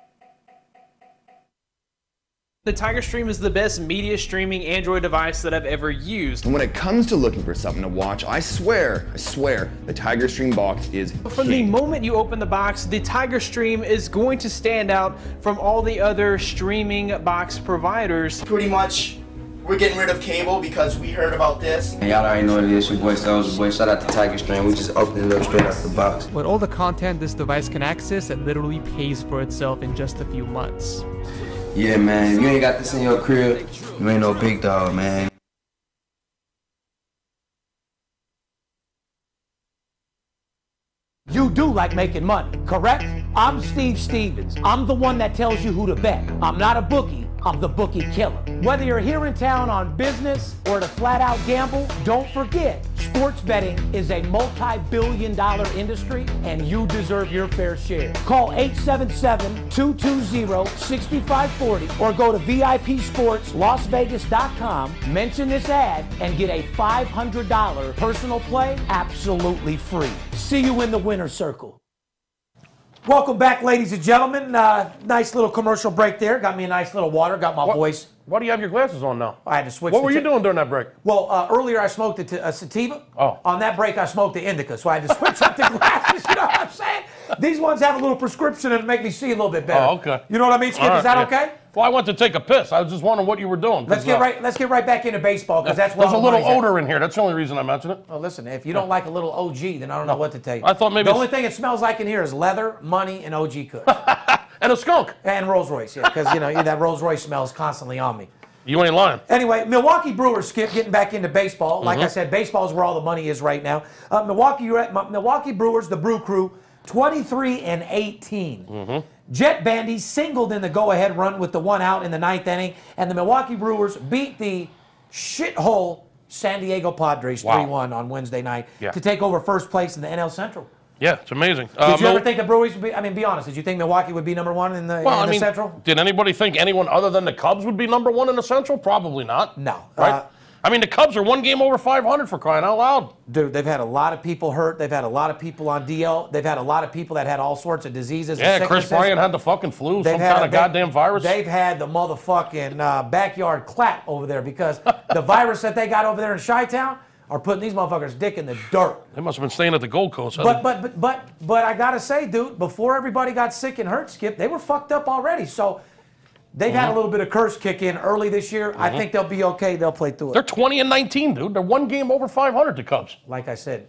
The Tiger Stream is the best media streaming Android device that I've ever used. And when it comes to looking for something to watch, I swear, the Tiger Stream box is From the moment you open the box, the Tiger Stream is going to stand out from all the other streaming box providers. Pretty much, we're getting rid of cable because we heard about this. Y'all already know what it is. Your boy Soulja Boy. Shout out to Tiger Stream. We just opened it up straight out the box. With all the content this device can access, it literally pays for itself in just a few months. Yeah, man. If you ain't got this in your crib, you ain't no big dog, man. You do like making money, correct? I'm Steve Stevens. I'm the one that tells you who to bet. I'm not a bookie. I'm the Bookie Killer. Whether you're here in town on business or to flat out gamble, don't forget, sports betting is a multi-billion-dollar industry and you deserve your fair share. Call 877-220-6540 or go to VIPSportsLasVegas.com, mention this ad, and get a $500 personal play absolutely free. See you in the winner's circle. Welcome back, ladies and gentlemen. Nice little commercial break there. Got me a nice little water. Got my voice. Why do you have your glasses on now? I had to switch. What were you doing during that break? Well, earlier I smoked a sativa. Oh. On that break, I smoked the indica, so I had to switch up the glasses. You know what I'm saying? These ones have a little prescription and make me see a little bit better. Oh, okay. You know what I mean, Skip? Right, is that okay? Well, I went to take a piss. I was just wondering what you were doing. Let's get right back into baseball because that's where there's a little odor in here. That's the only reason I mentioned it. Well, listen, if you don't like a little OG, then I don't know what to tell you. I thought maybe the only thing it smells like in here is leather, money, and OG Kush. And a skunk. And Rolls Royce, yeah, because that Rolls Royce smell is constantly on me. You ain't lying. Anyway, Milwaukee Brewers, Skip, getting back into baseball. Like I said, baseball is where all the money is right now. Milwaukee Brewers, the Brew Crew, 23-18. Jet Bandy singled in the go-ahead run with the one out in the ninth inning, and the Milwaukee Brewers beat the shithole San Diego Padres 3-1 on Wednesday night to take over first place in the NL Central. Yeah, it's amazing. Did you ever think the Brewers would be, be honest, did you think Milwaukee would be number one in the Central? Did anybody think anyone other than the Cubs would be number one in the Central? Probably not. No. Right? The Cubs are one game over 500 for crying out loud. Dude, they've had a lot of people hurt. They've had a lot of people on DL. They've had a lot of people that had all sorts of diseases. Yeah, Chris Bryant had the fucking flu, some kind of goddamn virus. They've had the motherfucking backyard clap over there because the virus that they got over there in Chi-Town are putting these motherfuckers' dick in the dirt. They must have been staying at the Gold Coast. But I gotta say, dude, before everybody got sick and hurt, Skip, they were fucked up already. So they've had a little bit of curse kick in early this year. I think they'll be okay. They'll play through it. They're 20-19, dude. They're one game over 500, the Cubs. Like I said,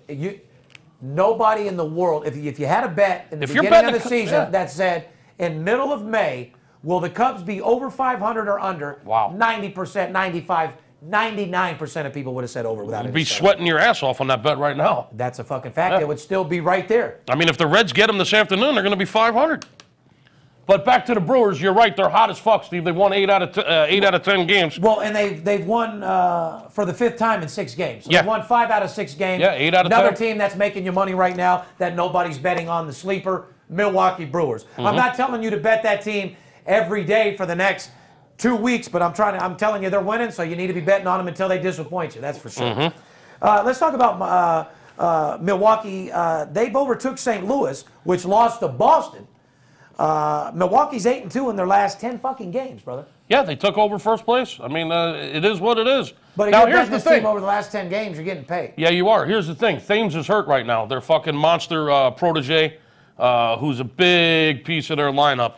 nobody in the world, if you had a bet in the beginning of the season that said in middle of May, will the Cubs be over 500 or under? Wow. 90%, 95%. 99% of people would have said over without it. You'd be sweating your ass off on that bet right now. That's a fucking fact. It would still be right there. If the Reds get them this afternoon, they're going to be 500. But back to the Brewers, you're right. They're hot as fuck, Steve. They've won 8 out of 10 games. Well, and they've won for the 5th time in 6 games. So they've won 5 out of 6 games. Yeah, 8 out of 10. Another team that's making you money right now that nobody's betting on, the sleeper, Milwaukee Brewers. I'm not telling you to bet that team every day for the next 2 weeks, but I'm telling you they're winning, so you need to be betting on them until they disappoint you. That's for sure. Let's talk about Milwaukee. They've overtook St. Louis, which lost to Boston. Milwaukee's 8-2 in their last 10 fucking games, brother. Yeah, they took over first place. It is what it is. But if you're betting this team over the last 10 games, you're getting paid. Yeah, you are. Here's the thing. Thames is hurt right now. Their fucking monster protege, who's a big piece of their lineup.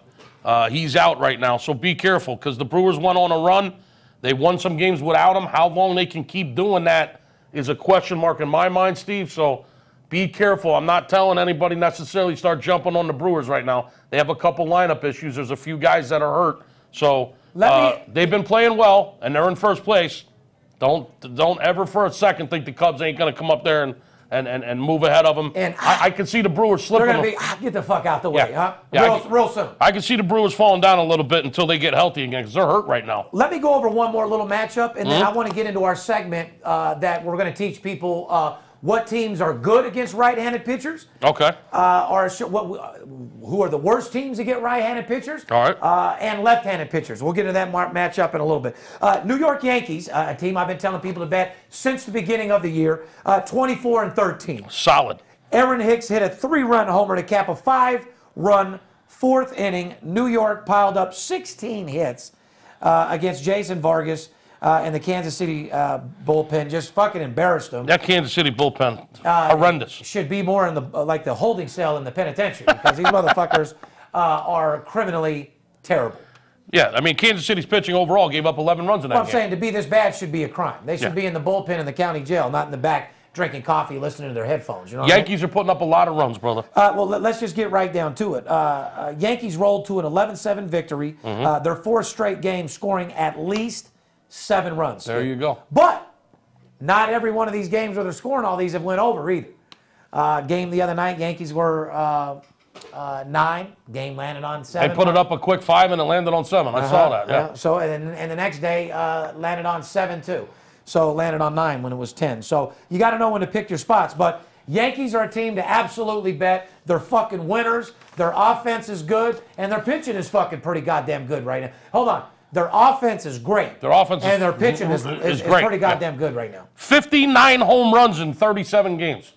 He's out right now, so be careful because the Brewers went on a run. They won some games without him. How long they can keep doing that is a question mark in my mind, Steve, so be careful. I'm not telling anybody necessarily start jumping on the Brewers right now. They have a couple lineup issues. There's a few guys that are hurt, so they've been playing well, and they're in first place. Don't ever for a second think the Cubs ain't going to come up there and move ahead of them. And I can see the Brewers slipping. They're going to be, get the fuck out the way, huh? Real soon. I can see the Brewers falling down a little bit until they get healthy again because they're hurt right now. Let me go over one more little matchup, and then I want to get into our segment that we're going to teach people what teams are good against right-handed pitchers. Okay. Who are the worst teams to get right-handed pitchers? All right. And left-handed pitchers. We'll get into that matchup in a little bit. New York Yankees, a team I've been telling people to bet since the beginning of the year, 24-13. Solid. Aaron Hicks hit a 3-run homer to cap a 5-run 4th inning. New York piled up 16 hits against Jason Vargas. And the Kansas City bullpen just fucking embarrassed them. That Kansas City bullpen, horrendous. Should be more in the like the holding cell in the penitentiary because these motherfuckers are criminally terrible. Yeah, Kansas City's pitching overall gave up 11 runs in that game. I'm saying to be this bad should be a crime. They should be in the bullpen in the county jail, not in the back drinking coffee, listening to their headphones. You know Yankees are putting up a lot of runs, brother. Well, let's just get right down to it. Yankees rolled to an 11-7 victory. Their 4th straight game scoring at least 7 runs. There you go. But not every one of these games where they're scoring all these have went over either. Game the other night, Yankees were 9. Game landed on 7. They put it up a quick 5 and it landed on 7. I saw that. Yeah. So and the next day landed on 7 too. So landed on 9 when it was 10. So you got to know when to pick your spots. But Yankees are a team to absolutely bet. They're fucking winners. Their offense is good, and their pitching is fucking pretty goddamn good right now. Hold on. Their offense is great. Their offense and their pitching is great. pretty goddamn good right now. 59 home runs in 37 games.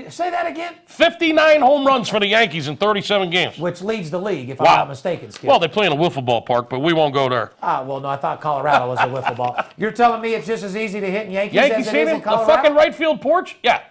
Say that again? 59 home runs for the Yankees in 37 games. Which leads the league, if I'm not mistaken, Skip. Well, they play in a wiffle ball park, but we won't go there. Well, no, I thought Colorado was a wiffle ball. You're telling me it's just as easy to hit in Yankees as it is in Colorado? The fucking right field porch? Yeah.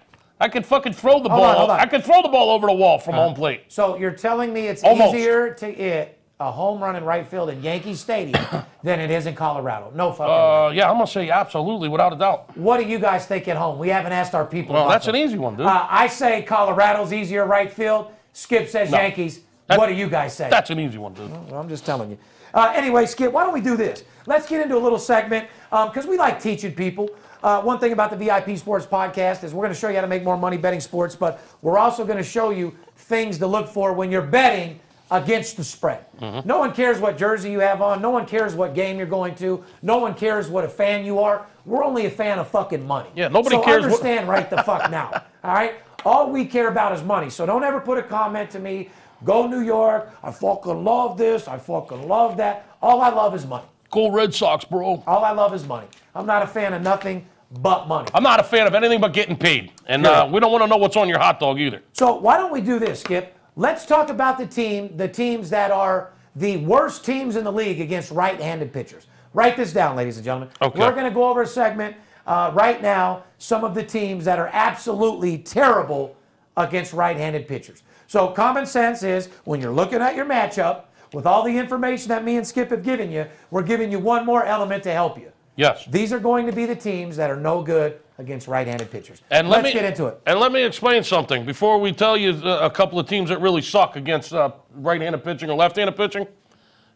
I could fucking throw the ball. Hold on. I could throw the ball over the wall from home plate. So you're telling me it's Almost. easier to hit a home run in right field in Yankee Stadium than it is in Colorado? No fucking way. Yeah, I'm going to say absolutely, without a doubt. What do you guys think at home? We haven't asked our people. Well, that's an easy one, dude. I say Colorado's easier right field. Skip says Yankees. What do you guys say? That's an easy one, dude. Well, I'm just telling you. Anyway, Skip, why don't we do this? Let's get into a little segment because we like teaching people. One thing about the VIP Sports Podcast is we're going to show you how to make more money betting sports, but we're also going to show you things to look for when you're betting against the spread. No one cares what jersey you have on. No one cares what game you're going to. No one cares what a fan you are. We're only a fan of fucking money. Yeah, nobody so cares. Understand right the fuck now. All right? All we care about is money. So don't ever put a comment to me, go New York, I fucking love this, I fucking love that. All I love is money. Go Red Sox, bro. All I love is money. I'm not a fan of nothing but money. I'm not a fan of anything but getting paid. And we don't want to know what's on your hot dog either. So why don't we do this, Skip? Let's talk about the teams that are the worst teams in the league against right-handed pitchers. Write this down, ladies and gentlemen. Okay. We're going to go over a segment right now, some of the teams that are absolutely terrible against right-handed pitchers. So common sense is when you're looking at your matchup, with all the information that me and Skip have given you, we're giving you one more element to help you. Yes. These are going to be the teams that are no good against right-handed pitchers. And let's get into it. And let me explain something before we tell you a couple of teams that really suck against right-handed pitching or left-handed pitching.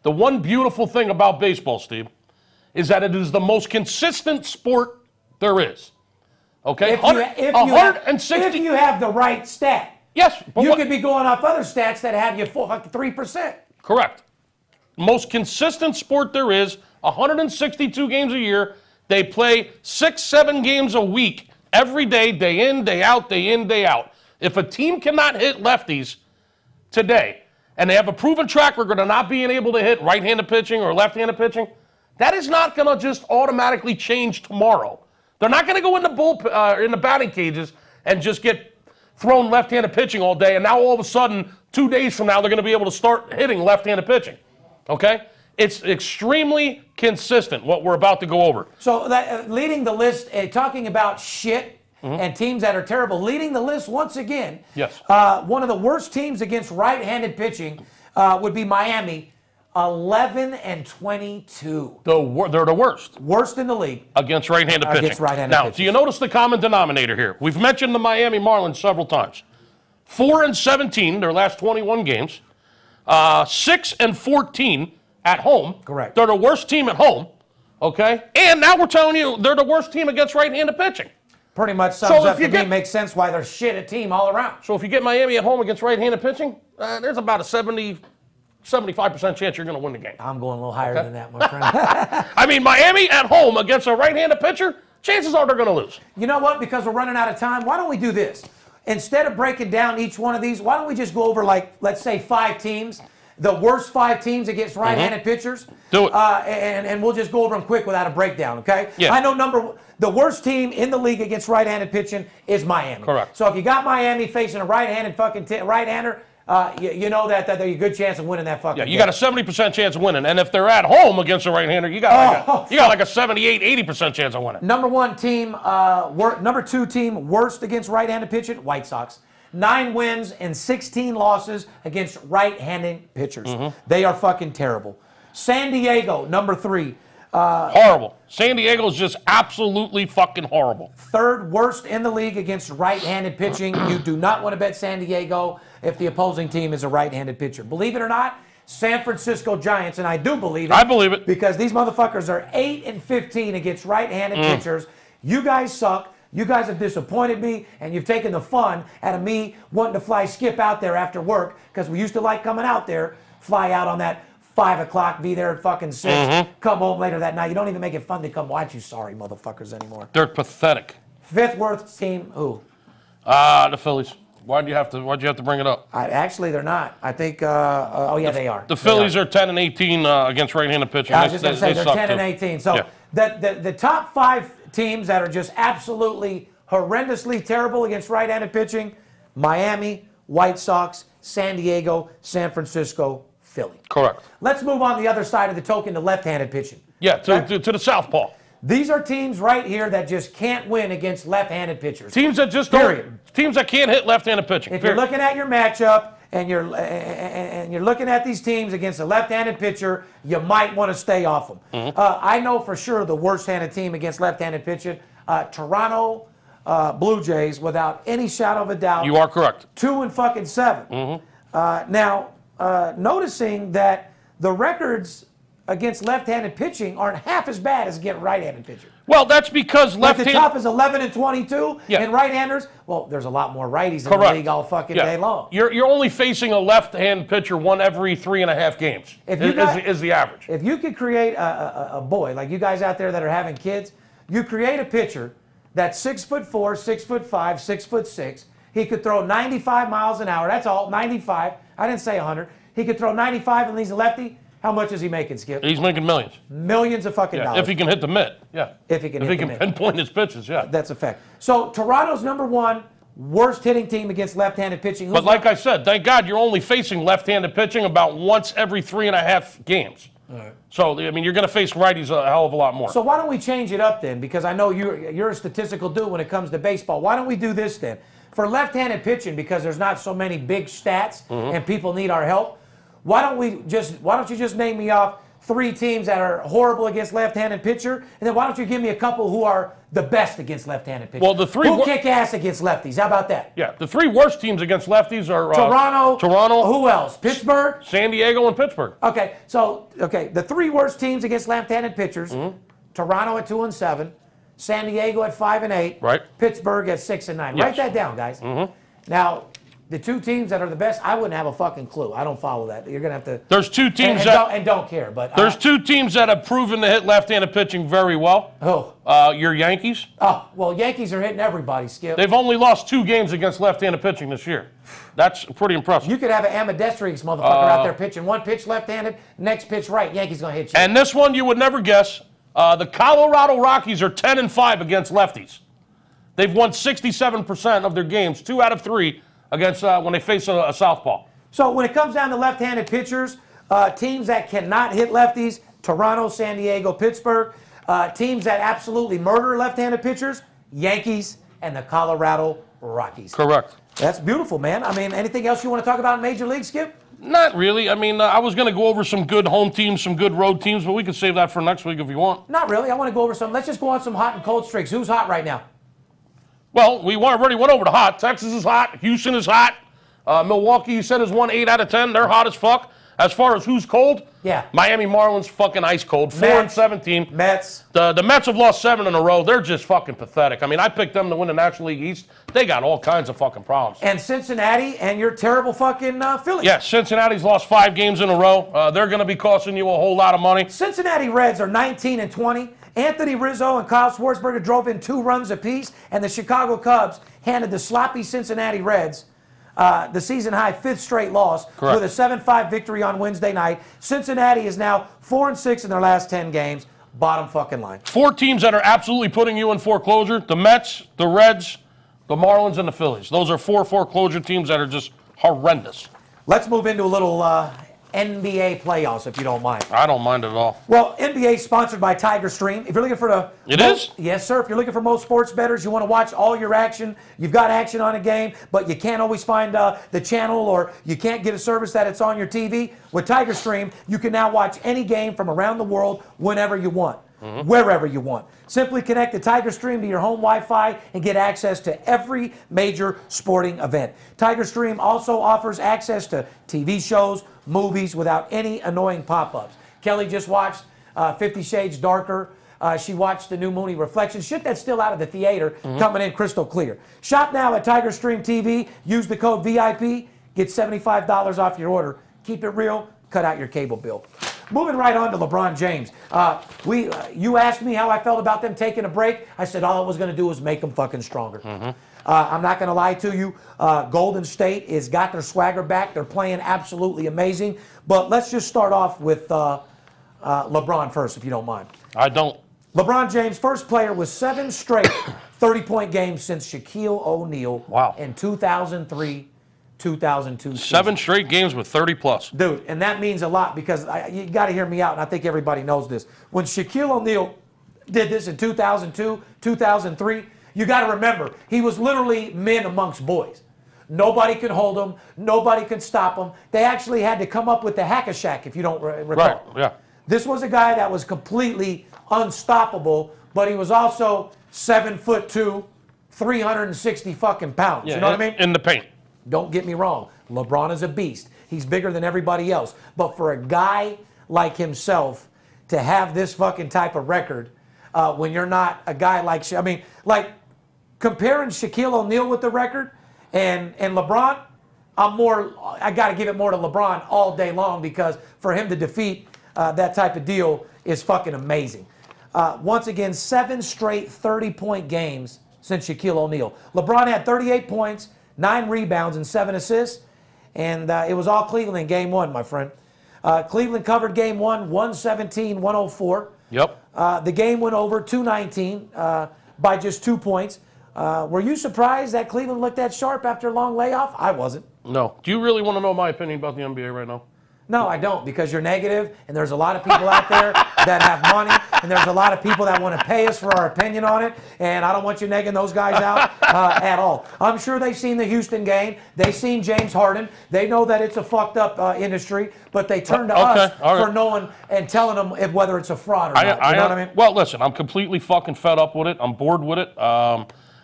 The one beautiful thing about baseball, Steve, is that it is the most consistent sport there is. Okay? If you have the right stat. Yes. But you could be going off other stats that have you 3%. Correct. Most consistent sport there is, 162 games a year. They play 6-7 games a week, every day in, day out, day in, day out. If a team cannot hit lefties today, and they have a proven track record of not being able to hit right-handed pitching or left-handed pitching, that is not going to just automatically change tomorrow. They're not going to go in the batting cages and just get thrown left-handed pitching all day, and now all of a sudden, 2 days from now, they're going to be able to start hitting left-handed pitching. Okay? It's extremely consistent, what we're about to go over. So leading the list, talking about shit and teams that are terrible, leading the list once again, yes. One of the worst teams against right-handed pitching would be Miami, 11-22. They're the worst. Worst in the league. Against right-handed pitching. Against right-handed now, pitching. do you notice the common denominator here? We've mentioned the Miami Marlins several times. 4-17, their last 21 games. 6-14 at home. Correct. They're the worst team at home. Okay? And now we're telling you they're the worst team against right-handed pitching. Pretty much sums up to me, makes sense why they're shit a team all around. So if you get Miami at home against right-handed pitching, there's about a 75% chance you're going to win the game. I'm going a little higher than that, my friend. I mean, Miami at home against a right-handed pitcher, chances are they're going to lose. You know what? Because we're running out of time, why don't we do this? Instead of breaking down each one of these, why don't we just go over, like, let's say 5 teams, the worst 5 teams against right-handed pitchers. Do it. And we'll just go over them quick without a breakdown, okay? Yeah. I know the worst team in the league against right-handed pitching is Miami. Correct. So if you got Miami facing a right-handed right-hander, you know that there's a good chance of winning that fucking game. You got a 70% chance of winning. And if they're at home against a right-hander, you got like a 78-80% chance of winning. Number 2 team worst against right-handed pitching, White Sox. 9 wins and 16 losses against right-handed pitchers. They are fucking terrible. San Diego, number 3. Horrible. San Diego's just absolutely fucking horrible. 3rd worst in the league against right-handed pitching. You do not want to bet San Diego if the opposing team is a right-handed pitcher. Believe it or not, San Francisco Giants, and I do believe it. I believe it. Because these motherfuckers are 8-15 against right-handed pitchers. You guys suck. You guys have disappointed me, and you've taken the fun out of me wanting to fly Skip out there after work, because we used to like coming out there, fly out on that 5 o'clock, be there at fucking 6, come home later that night. You don't even make it fun to come watch you sorry motherfuckers anymore. They're pathetic. Fifth worst team, who? The Phillies. Why'd you have to bring it up? Actually, they're not. I think, oh yeah, they are. The Phillies are 10-18 against right-handed pitching. I was just going to say, they're 10-18. So yeah. the top 5 teams that are just absolutely horrendously terrible against right-handed pitching, Miami, White Sox, San Diego, San Francisco, Philly. Correct. Let's move on the other side of the token to left-handed pitching. Yeah, to the southpaw. These are teams right here that just can't win against left-handed pitchers. Teams that just teams that can't hit left-handed pitching. If you're looking at your matchup and you're looking at these teams against a left-handed pitcher, you might want to stay off them. I know for sure the worst-handed team against left-handed pitching, Toronto Blue Jays, without any shadow of a doubt. You are correct. 2-7. Now, noticing that the records against left-handed pitching aren't half as bad as against right-handed pitchers. Well, that's because left-handed. The top is 11-22, and right-handers, well, there's a lot more righties in the league all fucking day long. You're only facing a left-hand pitcher one every 3.5 games. Is the average. If you could create a boy, like you guys out there that are having kids, you create a pitcher that's 6'4", 6'5", 6'6". He could throw 95 miles an hour. That's all, 95. I didn't say 100. He could throw 95 and he's a lefty. How much is he making, Skip? He's making millions. Millions of fucking dollars. If he can hit the mitt, yeah. If he can pinpoint his pitches, yeah. That's a fact. So Toronto's #1 worst hitting team against left-handed pitching. But like I said, thank God you're only facing left-handed pitching about once every 3.5 games. All right. So, I mean, you're going to face righties a hell of a lot more. So why don't we change it up then? Because I know you're a statistical dude when it comes to baseball. Why don't we do this then? For left-handed pitching, because there's not so many big stats and people need our help, why don't you just name me off 3 teams that are horrible against left-handed pitcher, and then why don't you give me a couple who are the best against left-handed pitcher? Well, the 3 who kick ass against lefties. How about that? Yeah, the 3 worst teams against lefties are Toronto. Who else? Pittsburgh, San Diego, and Pittsburgh. Okay, so the 3 worst teams against left-handed pitchers: Toronto at 2-7, San Diego at 5-8, right? Pittsburgh at 6-9. Write that down, guys. Now, the 2 teams that are the best, I wouldn't have a fucking clue. I don't follow that. You're gonna have to. There's 2 teams don't care, but there's 2 teams that have proven to hit left-handed pitching very well. Your Yankees. Oh, well, Yankees are hitting everybody, Skip. They've only lost 2 games against left-handed pitching this year. That's pretty impressive. You could have an ambidextrous motherfucker out there pitching one pitch left-handed, next pitch right. Yankees gonna hit you. And this one you would never guess. The Colorado Rockies are 10-5 against lefties. They've won 67% of their games, 2 out of 3. Against when they face a southpaw. So when it comes down to left-handed pitchers, teams that cannot hit lefties, Toronto, San Diego, Pittsburgh. Teams that absolutely murder left-handed pitchers, Yankees and the Colorado Rockies. Correct. That's beautiful, man. I mean, anything else you want to talk about in Major League, Skip? Not really. I mean, I was going to go over some good home teams, some good road teams, but we can save that for next week if you want. Not really. I want to go over some. Let's just go on some hot and cold streaks. Who's hot right now? Well, we already went over the hot. Texas is hot. Houston is hot. Milwaukee, you said, is 8 out of 10. They're hot as fuck. As far as who's cold, Miami Marlins fucking ice cold. 4-17. Mets. The Mets have lost 7 in a row. They're just fucking pathetic. I mean, I picked them to win the National League East. They got all kinds of fucking problems. And Cincinnati and your terrible fucking Phillies. Yeah, Cincinnati's lost 5 games in a row. They're going to be costing you a whole lot of money. Cincinnati Reds are 19-20. Anthony Rizzo and Kyle Schwartzberger drove in 2 runs apiece, and the Chicago Cubs handed the sloppy Cincinnati Reds the season-high 5th straight loss with a 7-5 victory on Wednesday night. Cincinnati is now 4-6 in their last 10 games. Bottom fucking line. 4 teams that are absolutely putting you in foreclosure: the Mets, the Reds, the Marlins, and the Phillies. Those are 4 foreclosure teams that are just horrendous. Let's move into a little NBA playoffs, if you don't mind. I don't mind at all. Well, NBA is sponsored by Tiger Stream. If you're looking for the... It is? Yes, sir. If you're looking for most sports bettors, you want to watch all your action, you've got action on a game, but you can't always find the channel, or you can't get a service that it's on your TV, with Tiger Stream, you can now watch any game from around the world whenever you want. Wherever you want. Simply connect the Tiger Stream to your home Wi-Fi and get access to every major sporting event. Tiger Stream also offers access to TV shows, movies without any annoying pop-ups. Kelly just watched 50 Shades Darker. She watched the new Mooney Reflection. Shit that's still out of the theater, coming in crystal clear. Shop now at Tiger Stream TV. Use the code VIP. Get $75 off your order. Keep it real. Cut out your cable bill. Moving right on to LeBron James. You asked me how I felt about them taking a break. I said all it was going to do was make them fucking stronger. I'm not going to lie to you. Golden State has got their swagger back. They're playing absolutely amazing. But let's just start off with LeBron first, if you don't mind. I don't. LeBron James, first player with 7 straight 30-point games since Shaquille O'Neal in 2003, 2002. 7 straight games with 30-plus. Dude, and that means a lot because you got to hear me out, and I think everybody knows this. When Shaquille O'Neal did this in 2002, 2003, you got to remember, he was literally men amongst boys. Nobody could hold him. Nobody could stop him. They actually had to come up with the hack-a-shack, if you don't recall. Right, yeah. This was a guy that was completely unstoppable, but he was also 7'2", 360 fucking pounds. Yeah, you know what I mean? In the paint. Don't get me wrong. LeBron is a beast. He's bigger than everybody else. But for a guy like himself to have this fucking type of record when you're not a guy like, like comparing Shaquille O'Neal with the record and LeBron, I got to give it more to LeBron all day long because for him to defeat that type of deal is fucking amazing. Once again, 7 straight 30-point games since Shaquille O'Neal. LeBron had 38 points, 9 rebounds, and 7 assists, and it was all Cleveland in Game 1, my friend. Cleveland covered Game 1, 117-104. Yep. The game went over 219 by just 2 points. Were you surprised that Cleveland looked that sharp after a long layoff? I wasn't. No. Do you really want to know my opinion about the NBA right now? No, I don't, because you're negative, and there's a lot of people out there that have money, and there's a lot of people that want to pay us for our opinion on it, and I don't want you negging those guys out at all. I'm sure they've seen the Houston game. They've seen James Harden. They know that it's a fucked up industry, but they turn to us for knowing and telling them whether it's a fraud or not. You know what I mean? Well, listen, I'm completely fucking fed up with it. I'm bored with it.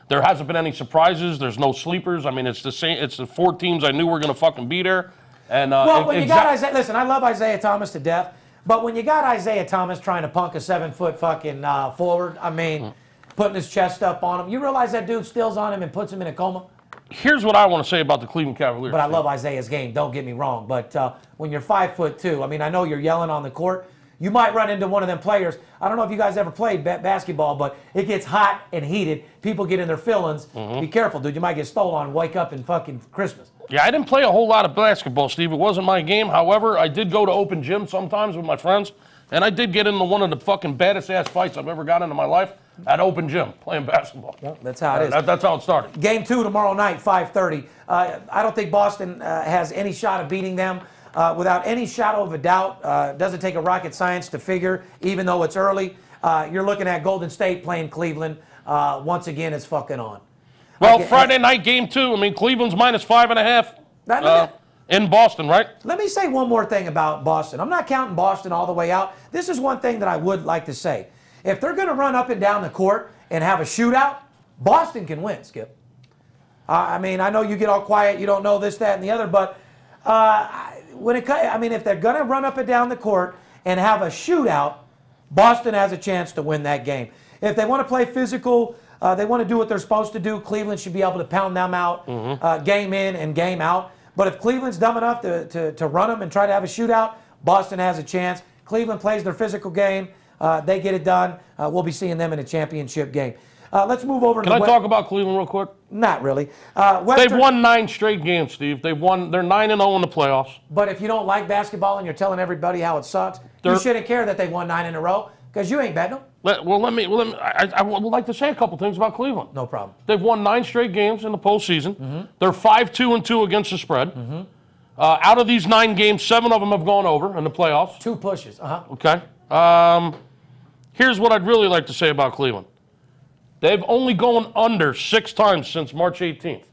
There hasn't been any surprises. There's no sleepers. I mean, it's the same. It's the 4 teams I knew were going to fucking be there. And, well, when you got Isaiah, listen, I love Isaiah Thomas to death, but when you got Isaiah Thomas trying to punk a 7-foot fucking forward, I mean, putting his chest up on him, you realize that dude steals on him and puts him in a coma? Here's what I want to say about the Cleveland Cavaliers. But I love Isaiah's game, don't get me wrong. But when you're 5'2", I mean, I know you're yelling on the court. You might run into one of them players. I don't know if you guys ever played basketball, but it gets hot and heated. People get in their feelings. Be careful, dude. You might get stolen on wake up in fucking Christmas. Yeah, I didn't play a whole lot of basketball, Steve. It wasn't my game. However, I did go to open gym sometimes with my friends, and I did get into one of the fucking baddest-ass fights I've ever got into my life at open gym, playing basketball. Well, that's how it is. That's how it started. Game 2 tomorrow night, 5:30. I don't think Boston has any shot of beating them. Without any shadow of a doubt, it doesn't take a rocket science to figure, even though it's early, you're looking at Golden State playing Cleveland. Once again, it's fucking on. Well, Friday night game 2, I mean, Cleveland's minus 5.5 in Boston, right? Let me say one more thing about Boston. I'm not counting Boston all the way out. This is one thing that I would like to say. If they're going to run up and down the court and have a shootout, Boston can win, Skip. I mean, I know you get all quiet, you don't know this, that, and the other, but if they're going to run up and down the court and have a shootout, Boston has a chance to win that game. If they want to play physical, they want to do what they're supposed to do, Cleveland should be able to pound them out game in and game out. But if Cleveland's dumb enough to run them and try to have a shootout, Boston has a chance. Cleveland plays their physical game. They get it done. We'll be seeing them in a championship game. Let's move over to Can I talk about Cleveland real quick? Not really. They've won 9 straight games, Steve. They're 9-0 in the playoffs. But if you don't like basketball and you're telling everybody how it sucks, you shouldn't care that they won 9 in a row because you ain't betting them. I would like to say a couple things about Cleveland. No problem. They've won 9 straight games in the postseason. They're 5-2-2 against the spread. Out of these 9 games, 7 of them have gone over in the playoffs. 2 pushes. Okay. Here's what I'd really like to say about Cleveland. They've only gone under 6 times since March 18th.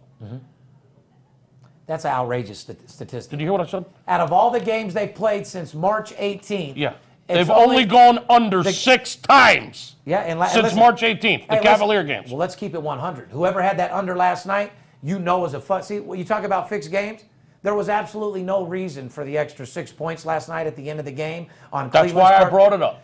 That's an outrageous statistic. Did you hear what I said? Out of all the games they've played since March 18th. Yeah. They've only gone under 6 times since March 18th, the Cavalier games. Well, let's keep it 100. Whoever had that under last night, you know is a fun. See, when you talk about fixed games, there was absolutely no reason for the extra 6 points last night at the end of the game on Cleveland's That's why part. I brought it up.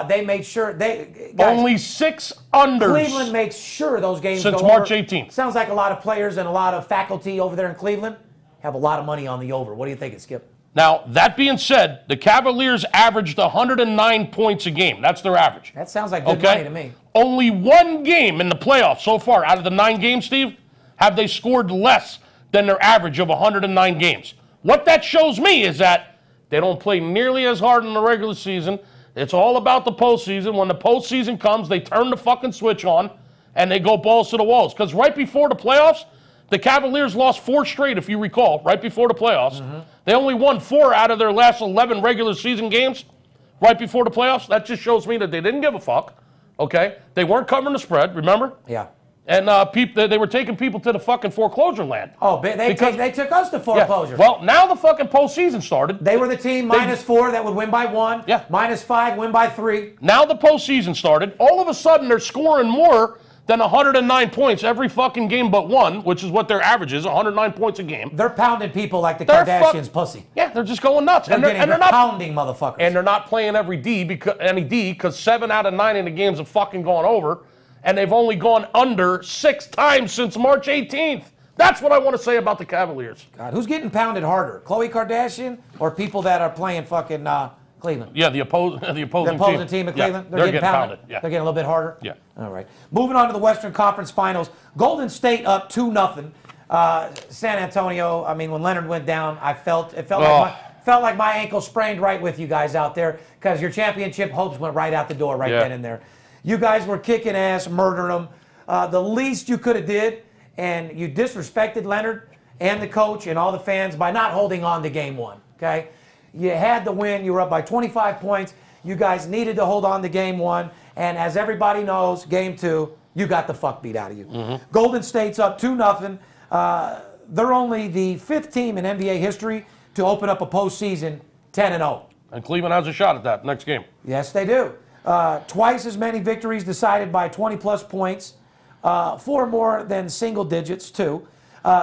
They made sure guys, only 6 unders. Cleveland makes sure those games since go March over. 18th. Sounds like a lot of players and a lot of faculty over there in Cleveland have a lot of money on the over. What do you think, Skip? Now, that being said, the Cavaliers averaged 109 points a game. That's their average. That sounds like good money to me. Only one game in the playoffs so far, out of the 9 games, Steve, have they scored less than their average of 109 games. What that shows me is that they don't play nearly as hard in the regular season. It's all about the postseason. When the postseason comes, they turn the fucking switch on and they go balls to the walls. Because right before the playoffs, the Cavaliers lost 4 straight, if you recall, right before the playoffs. They only won 4 out of their last 11 regular season games right before the playoffs. That just shows me that they didn't give a fuck, okay? They weren't covering the spread, remember? Yeah. And they were taking people to the fucking foreclosure land. Oh, they took us to foreclosure. Yeah. Well, now the fucking postseason started. They were the team -4 that would win by 1. Yeah. -5, win by 3. Now the postseason started. All of a sudden, they're scoring more than 109 points every fucking game but one, which is what their average is, 109 points a game. They're pounding people like the Kardashians' pussy. Yeah, they're just going nuts. They're not pounding motherfuckers. And they're not playing any D because 7 out of 9 of the games have fucking gone over, and they've only gone under 6 times since March 18th. That's what I want to say about the Cavaliers. God, who's getting pounded harder, Khloe Kardashian or people that are playing fucking Cleveland? Yeah, the opposing team in Cleveland. Yeah, they're getting pounded. Yeah. They're getting a little bit harder. Yeah. All right. Moving on to the Western Conference Finals. Golden State up 2-0. San Antonio. I mean, when Leonard went down, it felt like my ankle sprained right with you guys out there because your championship hopes went right out the door right then and there. You guys were kicking ass, murdering them. The least you could have did, and you disrespected Leonard and the coach and all the fans by not holding on to Game 1. Okay. You had the win. You were up by 25 points. You guys needed to hold on to Game 1. And as everybody knows, Game 2, you got the fuck beat out of you. Golden State's up 2-0. They're only the 5th team in NBA history to open up a postseason 10-0. And Cleveland has a shot at that next game. Yes, they do. Twice as many victories decided by 20-plus points. 4 more than single digits, too.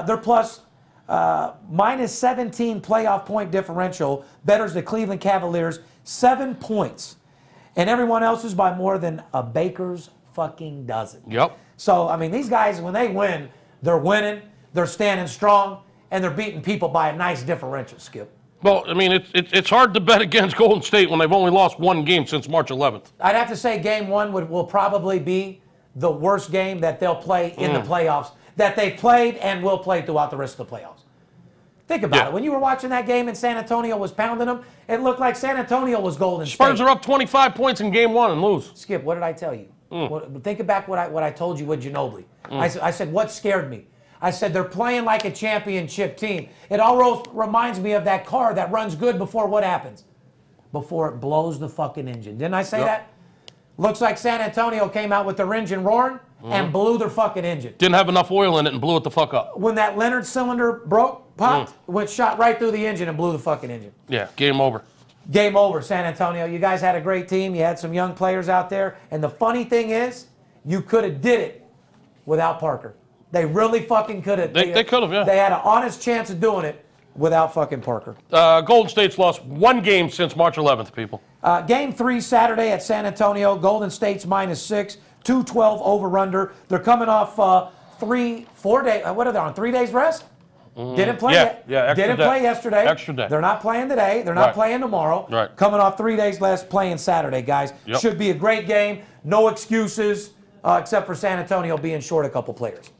They're plus -17 playoff point differential betters the Cleveland Cavaliers 7 points. And everyone else is by more than a baker's fucking dozen. Yep. So, I mean, these guys, when they win, they're winning, they're standing strong, and they're beating people by a nice differential, Skip. Well, I mean, it's hard to bet against Golden State when they've only lost 1 game since March 11th. I'd have to say Game 1 will probably be the worst game that they'll play in the playoffs, that they've played and will play throughout the rest of the playoffs. Think about it. When you were watching that game and San Antonio was pounding them, it looked like San Antonio was Golden State. Spurs are up 25 points in Game 1 and lose. Skip, what did I tell you? Think back what I told you with Ginobili. I said, what scared me? I said, they're playing like a championship team. It all reminds me of that car that runs good before what happens? Before it blows the fucking engine. Didn't I say that? Looks like San Antonio came out with their engine roaring and blew their fucking engine. Didn't have enough oil in it and blew it the fuck up. When that Leonard cylinder popped, went shot right through the engine and blew the fucking engine. Yeah, game over. Game over, San Antonio. You guys had a great team. You had some young players out there. And the funny thing is, you could have did it without Parker. They really fucking could have. They could have, yeah. They had an honest chance of doing it without fucking Parker. Golden State's lost 1 game since March 11th, people. Game 3 Saturday at San Antonio. Golden State's -6, 212 over/under. They're coming off 4 days. What are they on? 3 days rest? Didn't play yet. Yeah, Didn't play yesterday. Extra day. They're not playing today. They're not playing tomorrow. Right. Coming off 3 days less, playing Saturday, guys. Yep. Should be a great game. No excuses, except for San Antonio being short a couple players.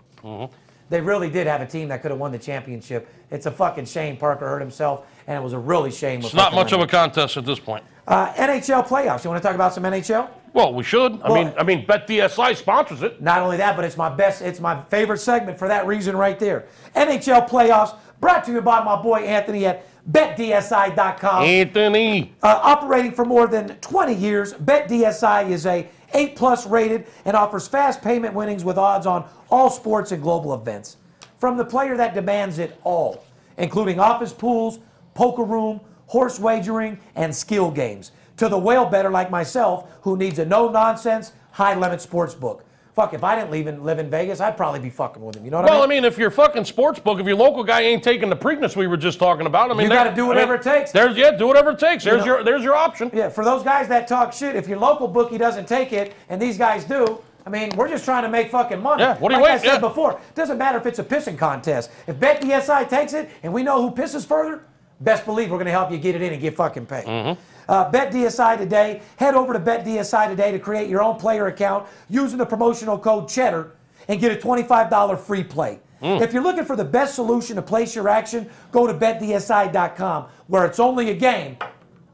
They really did have a team that could have won the championship. It's a fucking shame Parker hurt himself, and it was a really shame. It's not much of a contest at this point. NHL playoffs. You want to talk about some NHL? Well, we should. I mean, BetDSI sponsors it. Not only that, but it's my favorite segment for that reason right there. NHL playoffs brought to you by my boy Anthony at BetDSI.com. Anthony. Operating for more than 20 years, BetDSI is a 8+ rated and offers fast payment winnings with odds on all sports and global events. From the player that demands it all, including office pools, poker room, horse wagering, and skill games, to the whale better like myself who needs a no-nonsense, high-limit sports book. fuck, if I didn't live in Vegas, I'd probably be fucking with him. You know what I mean? Well, I mean, if your fucking sports book, if your local guy ain't taking the Preakness we were just talking about, I mean, you got to do whatever it takes. Do whatever it takes. There's your option. Yeah, for those guys that talk shit, if your local bookie doesn't take it, and these guys do, I mean, we're just trying to make fucking money. Yeah, what do you like wait? I said before, it doesn't matter if it's a pissing contest. If BetDSI takes it, and we know who pisses further, best believe we're going to help you get it in and get fucking paid. BetDSI today. Head over to BetDSI today to create your own player account using the promotional code CHEDDAR and get a $25 free play. If you're looking for the best solution to place your action, go to BetDSI.com, where it's only a game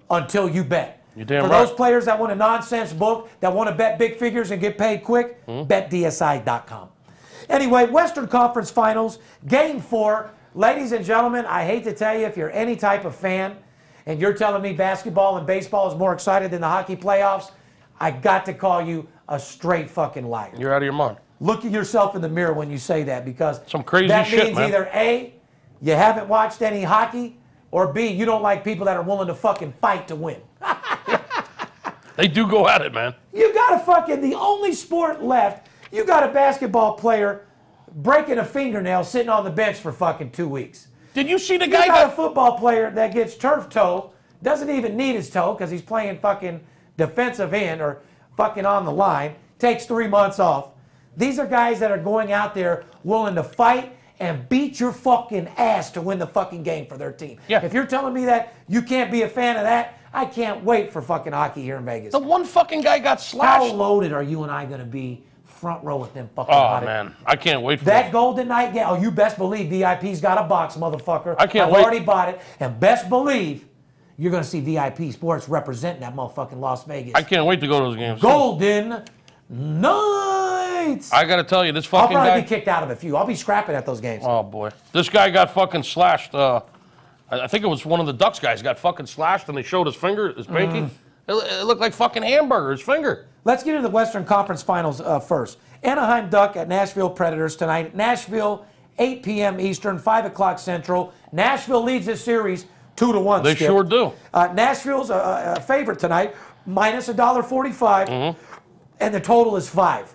until you bet. You're damn for right. those players that want a nonsense book, that want to bet big figures and get paid quick, BetDSI.com. Anyway, Western Conference Finals, Game 4. Ladies and gentlemen, I hate to tell you, if you're any type of fan, and you're telling me basketball and baseball is more excited than the hockey playoffs, I got to call you a straight fucking liar. You're out of your mind. Look at yourself in the mirror when you say that, because some crazy that shit, means man. Either A, you haven't watched any hockey, or B, you don't like people that are willing to fucking fight to win. They do go at it, man. You got a fucking, the only sport left, you got a basketball player breaking a fingernail sitting on the bench for fucking 2 weeks. Did you see the guy? You got a football player that gets turf toe, doesn't even need his toe because he's playing fucking defensive end or fucking on the line, takes 3 months off. These are guys that are going out there willing to fight and beat your fucking ass to win the fucking game for their team. Yeah. If you're telling me that you can't be a fan of that, I can't wait for fucking hockey here in Vegas. The one fucking guy got slashed. How loaded are you and I going to be front row with them fucking Oh, man. I can't wait for that Golden Night game. Oh, you best believe VIP's got a box, motherfucker. I can't I've wait. already bought it. And best believe you're going to see VIP Sports representing that motherfucking Las Vegas. I can't wait to go to those games. Golden Nights. I got to tell you, this I'll fucking probably guy. be kicked out of a few. I'll be scrapping at those games. Oh, boy. This guy got fucking slashed. I think it was one of the Ducks guys got fucking slashed, and they showed his finger, his pinky. It looked like fucking hamburger, his finger. Let's get into the Western Conference Finals first. Anaheim Duck at Nashville Predators tonight. Nashville, 8 p.m. Eastern, 5 o'clock Central. Nashville leads this series 2-1. They Skip. sure do. Nashville's a favorite tonight, minus $1.45, and the total is 5.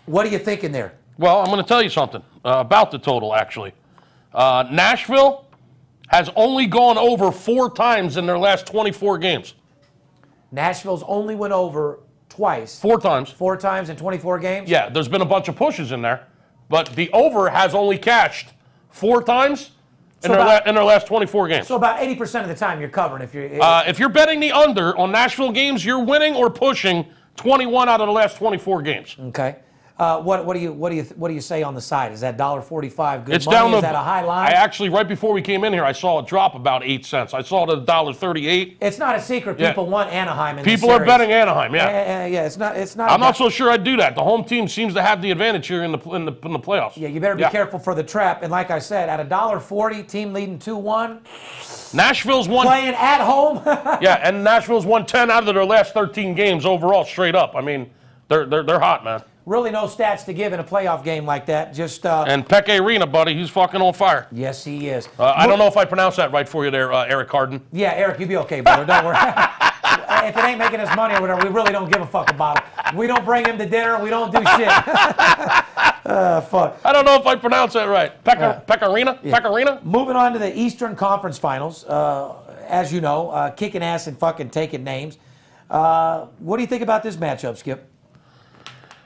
What are you thinking there? Well, I'm going to tell you something about the total, actually. Nashville has only gone over 4 times in their last 24 games. Nashville's only went over twice. 4 times. 4 times in 24 games? Yeah, there's been a bunch of pushes in there, but the over has only cashed 4 times in their last 24 games. So about 80% of the time you're covering. If you're betting the under on Nashville games, you're winning or pushing 21 out of the last 24 games. Okay. What do you say on the side? Is that $1.45 good It's money? down to, Is that a high line? I actually, right before we came in here, I saw it drop about 8 cents. I saw it at $1.38. It's not a secret. People want Anaheim in People this are series. betting Anaheim, yeah. Yeah, it's not. I'm not so sure I'd do that. The home team seems to have the advantage here in the playoffs. Yeah, you better be careful for the trap. And like I said, at $1.40, team leading 2-1. Nashville's won. Playing at home. Yeah, and Nashville's won 10 out of their last 13 games overall, straight up. I mean, they're hot, man. Really no stats to give in a playoff game like that. Just and Peke Arena, buddy, he's fucking on fire. Yes, he is. I don't know if I pronounced that right for you there, Eric Carden. Yeah, Eric, you be okay, brother. Don't worry. If it ain't making us money or whatever, we really don't give a fuck about it. We don't bring him to dinner. We don't do shit. Fuck. I don't know if I pronounced that right. Pecorino? Yeah. Pecorino? Moving on to the Eastern Conference Finals. As you know, kicking ass and fucking taking names. What do you think about this matchup, Skip?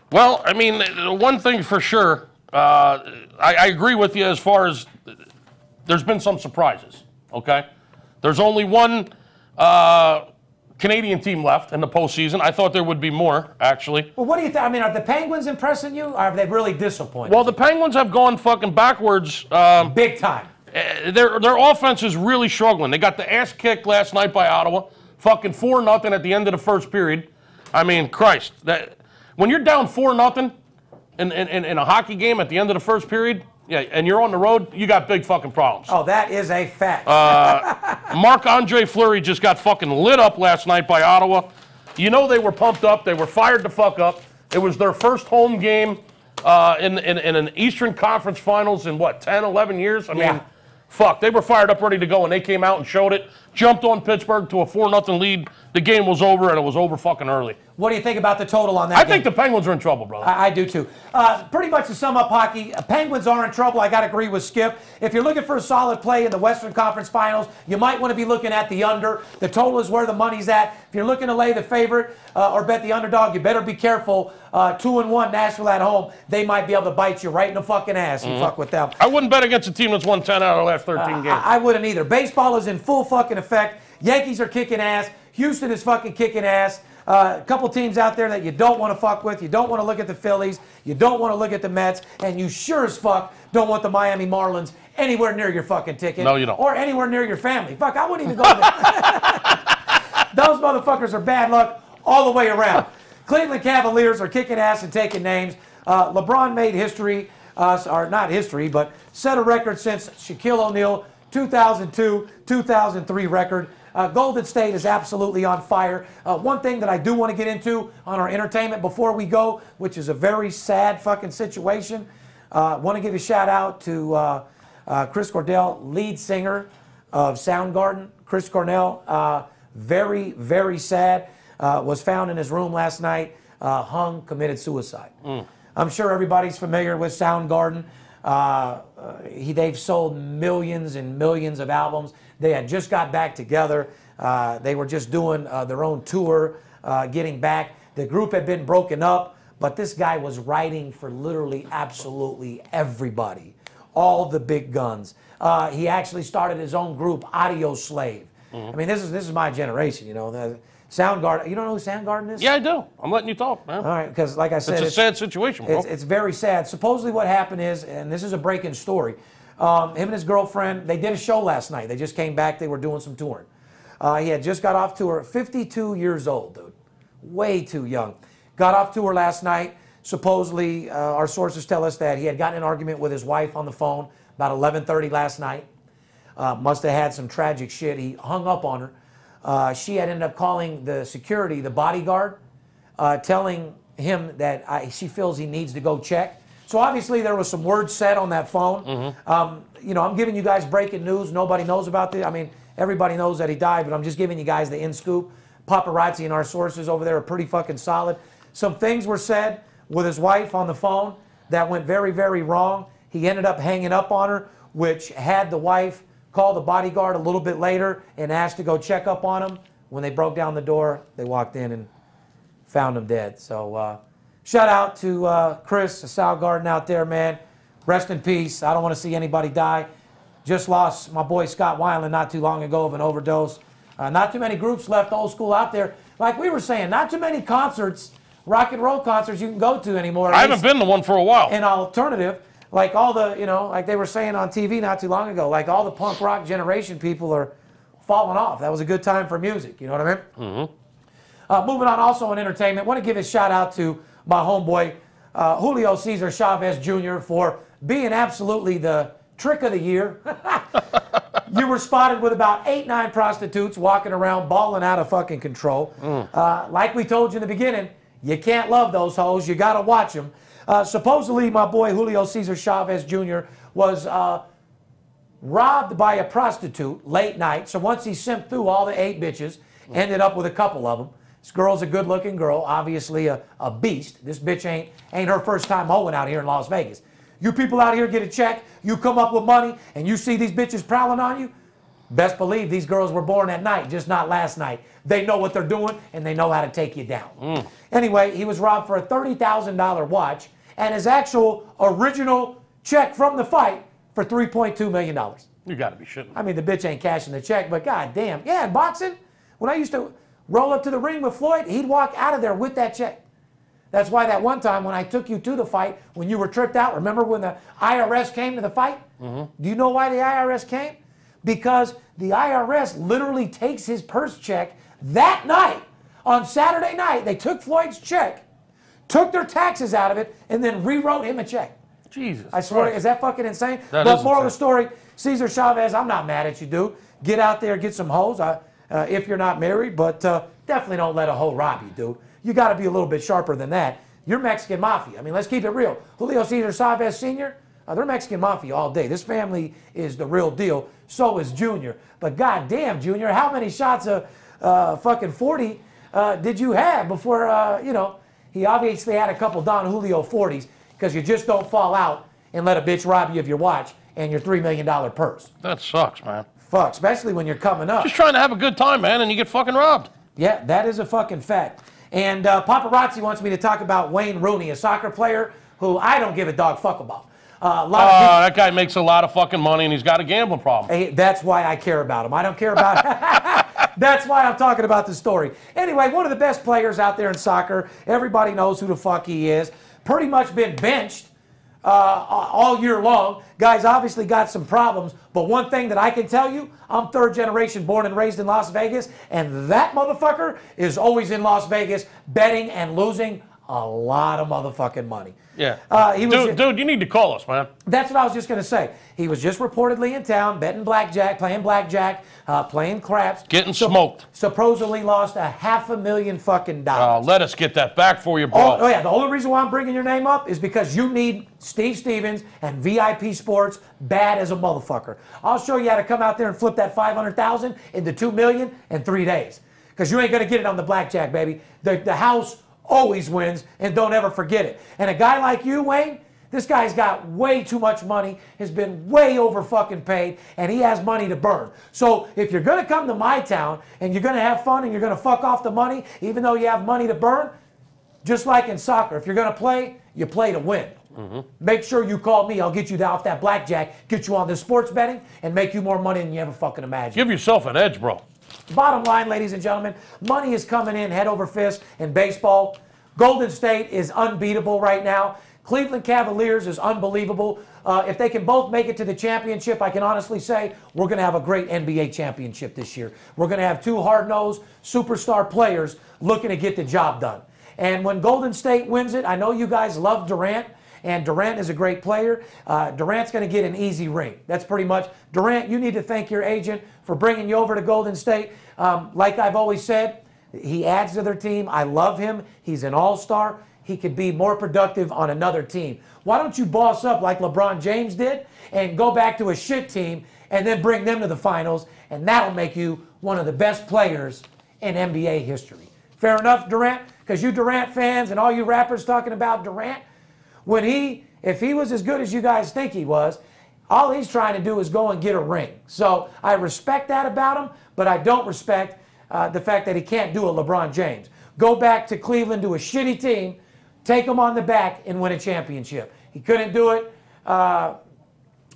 Well, I mean, one thing for sure, I agree with you as far as there's been some surprises, okay? There's only one Canadian team left in the postseason. I thought there would be more, actually. Well, what do you think? I mean, are the Penguins impressing you, or have they really disappointed? Well, the Penguins have gone fucking backwards. Big time. Their offense is really struggling. They got the ass kicked last night by Ottawa, fucking 4-0 at the end of the first period. I mean, Christ. When you're down 4-0 in a hockey game at the end of the first period, yeah, and you're on the road, you got big fucking problems. Oh, that is a fact. Marc-Andre Fleury just got fucking lit up last night by Ottawa. You know they were pumped up. They were fired to fuck up. It was their first home game in an Eastern Conference Finals in, 10, 11 years? I mean, fuck. They were fired up, ready to go, and they came out and showed it. Jumped on Pittsburgh to a 4-0 lead. The game was over, and it was over fucking early. What do you think about the total on that I game? think the Penguins are in trouble, brother. I do too. Pretty much to sum up hockey, Penguins are in trouble. I got to agree with Skip. If you're looking for a solid play in the Western Conference Finals, you might want to be looking at the under. The total is where the money's at. If you're looking to lay the favorite or bet the underdog, you better be careful. 2-1 Nashville at home, they might be able to bite you right in the fucking ass. You fuck with them. I wouldn't bet against a team that's won 10 out of the last 13 games. I wouldn't either. Baseball is in full fucking effect. Yankees are kicking ass. Houston is fucking kicking ass. A couple teams out there that you don't want to fuck with. You don't want to look at the Phillies. You don't want to look at the Mets. And you sure as fuck don't want the Miami Marlins anywhere near your fucking ticket. No, you don't. Or anywhere near your family. Fuck, I wouldn't even go there. Those motherfuckers are bad luck all the way around. Cleveland Cavaliers are kicking ass and taking names. LeBron made history, or not history, but set a record since Shaquille O'Neal, 2002-2003 record. Golden State is absolutely on fire. One thing that I do want to get into on our entertainment before we go, which is a very sad fucking situation, want to give a shout out to Chris Cornell, lead singer of Soundgarden. Chris Cornell, very, very sad, was found in his room last night, hung, committed suicide. I'm sure everybody's familiar with Soundgarden. They've sold millions and millions of albums. They had just got back together. They were just doing their own tour, getting back. The group had been broken up, but this guy was writing for literally absolutely everybody, all the big guns. He actually started his own group, Audio Slave. I mean, this is my generation, you know. The Soundgarden. You don't know who Soundgarden is? Yeah, I do. I'm letting you talk, man. All right, because like I said, it's a sad situation, bro. It's very sad. Supposedly what happened is, and this is a breaking story, him and his girlfriend, they did a show last night. They just came back. They were doing some touring. He had just got off tour, 52 years old, dude. Way too young. Got off tour last night. Supposedly, our sources tell us that he had gotten in an argument with his wife on the phone about 11:30 last night. Must have had some tragic shit. He hung up on her. She had ended up calling the security, the bodyguard, telling him that she feels he needs to go check. So obviously there was some words said on that phone. You know, I'm giving you guys breaking news. Nobody knows about this. I mean, everybody knows that he died, but I'm just giving you guys the in-scoop. Paparazzi and our sources over there are pretty fucking solid. Some things were said with his wife on the phone that went very, very wrong. He ended up hanging up on her, which had the wife call the bodyguard a little bit later and asked to go check up on him. When they broke down the door, they walked in and found him dead. So shout out to Chris, the Soundgarden out there, man. Rest in peace. I don't want to see anybody die. Just lost my boy Scott Weiland not too long ago of an overdose. Not too many groups left old school out there. Like we were saying, not too many concerts, rock and roll concerts you can go to anymore. I haven't been to one for a while. An alternative. Like all the, you know, like they were saying on TV not too long ago, like all the punk rock generation people are falling off. That was a good time for music, you know what I mean? Moving on also in entertainment, want to give a shout out to my homeboy, Julio Cesar Chavez Jr. for being absolutely the trick of the year. You were spotted with about 8-9 prostitutes walking around balling out of fucking control. Like we told you in the beginning, you can't love those hoes. You got to watch them. Supposedly, my boy Julio Cesar Chavez Jr. was robbed by a prostitute late night. So once he simped through all the 8 bitches, ended up with a couple of them. This girl's a good-looking girl, obviously a beast. This bitch ain't her first time hoeing out here in Las Vegas. You people out here get a check, you come up with money, and you see these bitches prowling on you, best believe these girls were born at night, just not last night. They know what they're doing, and they know how to take you down. Anyway, he was robbed for a $30,000 watch, and his actual original check from the fight for $3.2 million. You got to be shitting. I mean, the bitch ain't cashing the check, but goddamn. Yeah, in boxing, when I used to roll up to the ring with Floyd, he'd walk out of there with that check. That's why that one time when I took you to the fight, when you were tripped out, remember when the IRS came to the fight? Do you know why the IRS came? Because the IRS literally takes his purse check that night. On Saturday night, they took Floyd's check, took their taxes out of it, and then rewrote him a check. Jesus I swear, Christ. is that fucking insane? That but is moral of the insane. story, Cesar Chavez, I'm not mad at you, dude. Get out there, get some hoes if you're not married, but definitely don't let a hoe rob you, dude. You got to be a little bit sharper than that. You're Mexican Mafia. I mean, let's keep it real. Julio Cesar Chavez Sr., they're Mexican Mafia all day. This family is the real deal. So is Junior. But goddamn, Junior, how many shots of fucking 40 did you have before, you know, he obviously had a couple Don Julio 40s, because you just don't fall out and let a bitch rob you of your watch and your $3 million purse. That sucks, man. Fuck, especially when you're coming up. Just trying to have a good time, man, and you get fucking robbed. Yeah, that is a fucking fact. And Paparazzi wants me to talk about Wayne Rooney, a soccer player who I don't give a dog fuck about. That guy makes a lot of fucking money, and he's got a gambling problem. Hey, that's why I care about him. I don't care about That's why I'm talking about the story. Anyway, one of the best players out there in soccer. Everybody knows who the fuck he is. Pretty much been benched all year long. Guy's obviously got some problems, but one thing that I can tell you, I'm third generation born and raised in Las Vegas, and that motherfucker is always in Las Vegas betting and losing a lot of motherfucking money. Yeah. Dude, you need to call us, man. That's what I was just going to say. He was just reportedly in town betting blackjack, playing craps. Getting smoked. Supposedly lost $500,000 fucking dollars. Let us get that back for you, bro. Oh, yeah. The only reason why I'm bringing your name up is because you need Steve Stevens and VIP Sports bad as a motherfucker. I'll show you how to come out there and flip that $500,000 into $2 million in 3 days. Because you ain't going to get it on the blackjack, baby. The house always wins, and don't ever forget it. And a guy like you, Wayne, this guy's got way too much money, has been way over fucking paid, and he has money to burn. So if you're going to come to my town and you're going to have fun and you're going to fuck off the money, even though you have money to burn, just like in soccer, if you're going to play, you play to win. Make sure you call me. I'll get you off that blackjack, get you on this sports betting, and make you more money than you ever fucking imagine. Give yourself an edge, bro. Bottom line, ladies and gentlemen, money is coming in head over fist in baseball. Golden State is unbeatable right now. Cleveland Cavaliers is unbelievable. If they can both make it to the championship, I can honestly say we're going to have a great NBA championship this year. We're going to have two hard-nosed superstar players looking to get the job done. And when Golden State wins it, I know you guys love Durant, and Durant is a great player. Durant's going to get an easy ring. That's pretty much. Durant, you need to thank your agent for bringing you over to Golden State. Like I've always said, he adds to their team. I love him. He's an all-star. He could be more productive on another team. Why don't you boss up like LeBron James did and go back to a shit team and then bring them to the finals, and that'll make you one of the best players in NBA history. Fair enough, Durant? Because you Durant fans and all you rappers talking about Durant, if he was as good as you guys think he was, all he's trying to do is go and get a ring. So I respect that about him, but I don't respect the fact that he can't do a LeBron James. Go back to Cleveland to a shitty team, take him on the back, and win a championship. He couldn't do it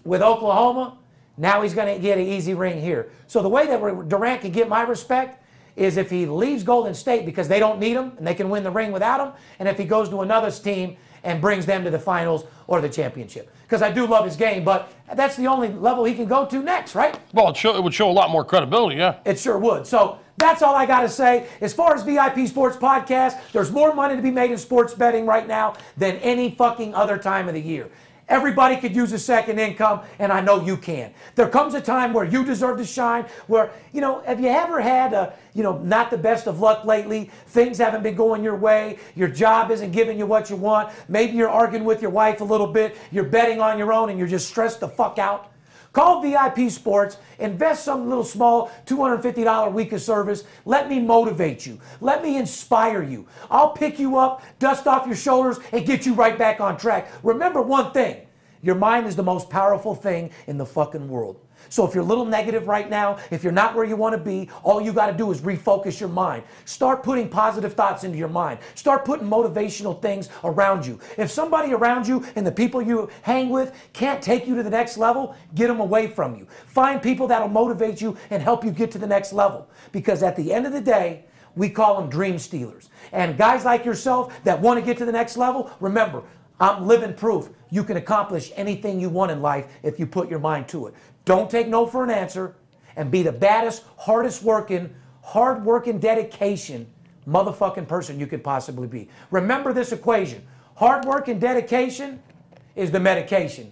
with Oklahoma. Now he's going to get an easy ring here. So the way that Durant can get my respect is if he leaves Golden State because they don't need him and they can win the ring without him, and if he goes to another team and brings them to the finals or the championship. Because I do love his game, but that's the only level he can go to next, right? Well, it would show a lot more credibility, yeah. It sure would. So that's all I got to say. As far as VIP Sports Podcast, there's more money to be made in sports betting right now than any fucking other time of the year. Everybody could use a second income, and I know you can. There comes a time where you deserve to shine, where, have you ever had, not the best of luck lately? Things haven't been going your way. Your job isn't giving you what you want. Maybe you're arguing with your wife a little bit. You're betting on your own, and you're just stressed the fuck out. Call VIP Sports, invest some little small $250 a week of service. Let me motivate you. Let me inspire you. I'll pick you up, dust off your shoulders, and get you right back on track. Remember one thing. Your mind is the most powerful thing in the fucking world. So if you're a little negative right now, if you're not where you want to be, all you got to do is refocus your mind. Start putting positive thoughts into your mind. Start putting motivational things around you. If somebody around you and the people you hang with can't take you to the next level, get them away from you. Find people that'll motivate you and help you get to the next level. Because at the end of the day, we call them dream stealers. And guys like yourself that want to get to the next level, remember, I'm living proof you can accomplish anything you want in life if you put your mind to it. Don't take no for an answer, and be the baddest, hardest working, hard working, dedication motherfucking person you could possibly be. Remember this equation. Hard work and dedication is the medication.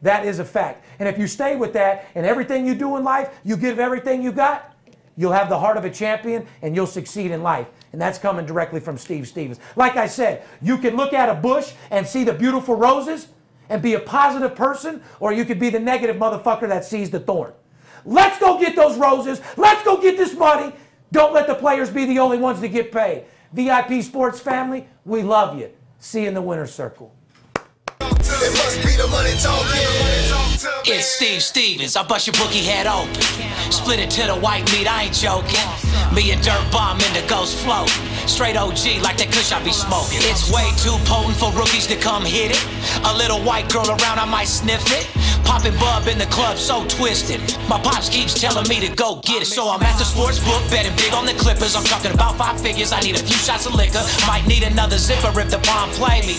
That is a fact. And if you stay with that and everything you do in life, you give everything you got, you'll have the heart of a champion and you'll succeed in life. And that's coming directly from Steve Stevens. Like I said, you can look at a bush and see the beautiful roses and be a positive person, or you could be the negative motherfucker that sees the thorn. Let's go get those roses. Let's go get this money. Don't let the players be the only ones to get paid. VIP Sports family, we love you. See you in the winner's circle. It must be the money talking. It's Steve Stevens. I bust your bookie head open. Split it to the white meat, I ain't joking. Me and Dirt Bomb in the ghost float. Straight OG like that kush I be smoking. It's way too potent for rookies to come hit it. A little white girl around, I might sniff it. Poppin' bub in the club, so twisted. My pops keeps telling me to go get it. So I'm at the sports book, betting big on the Clippers. I'm talking about 5 figures, I need a few shots of liquor. Might need another zipper if the bomb play me.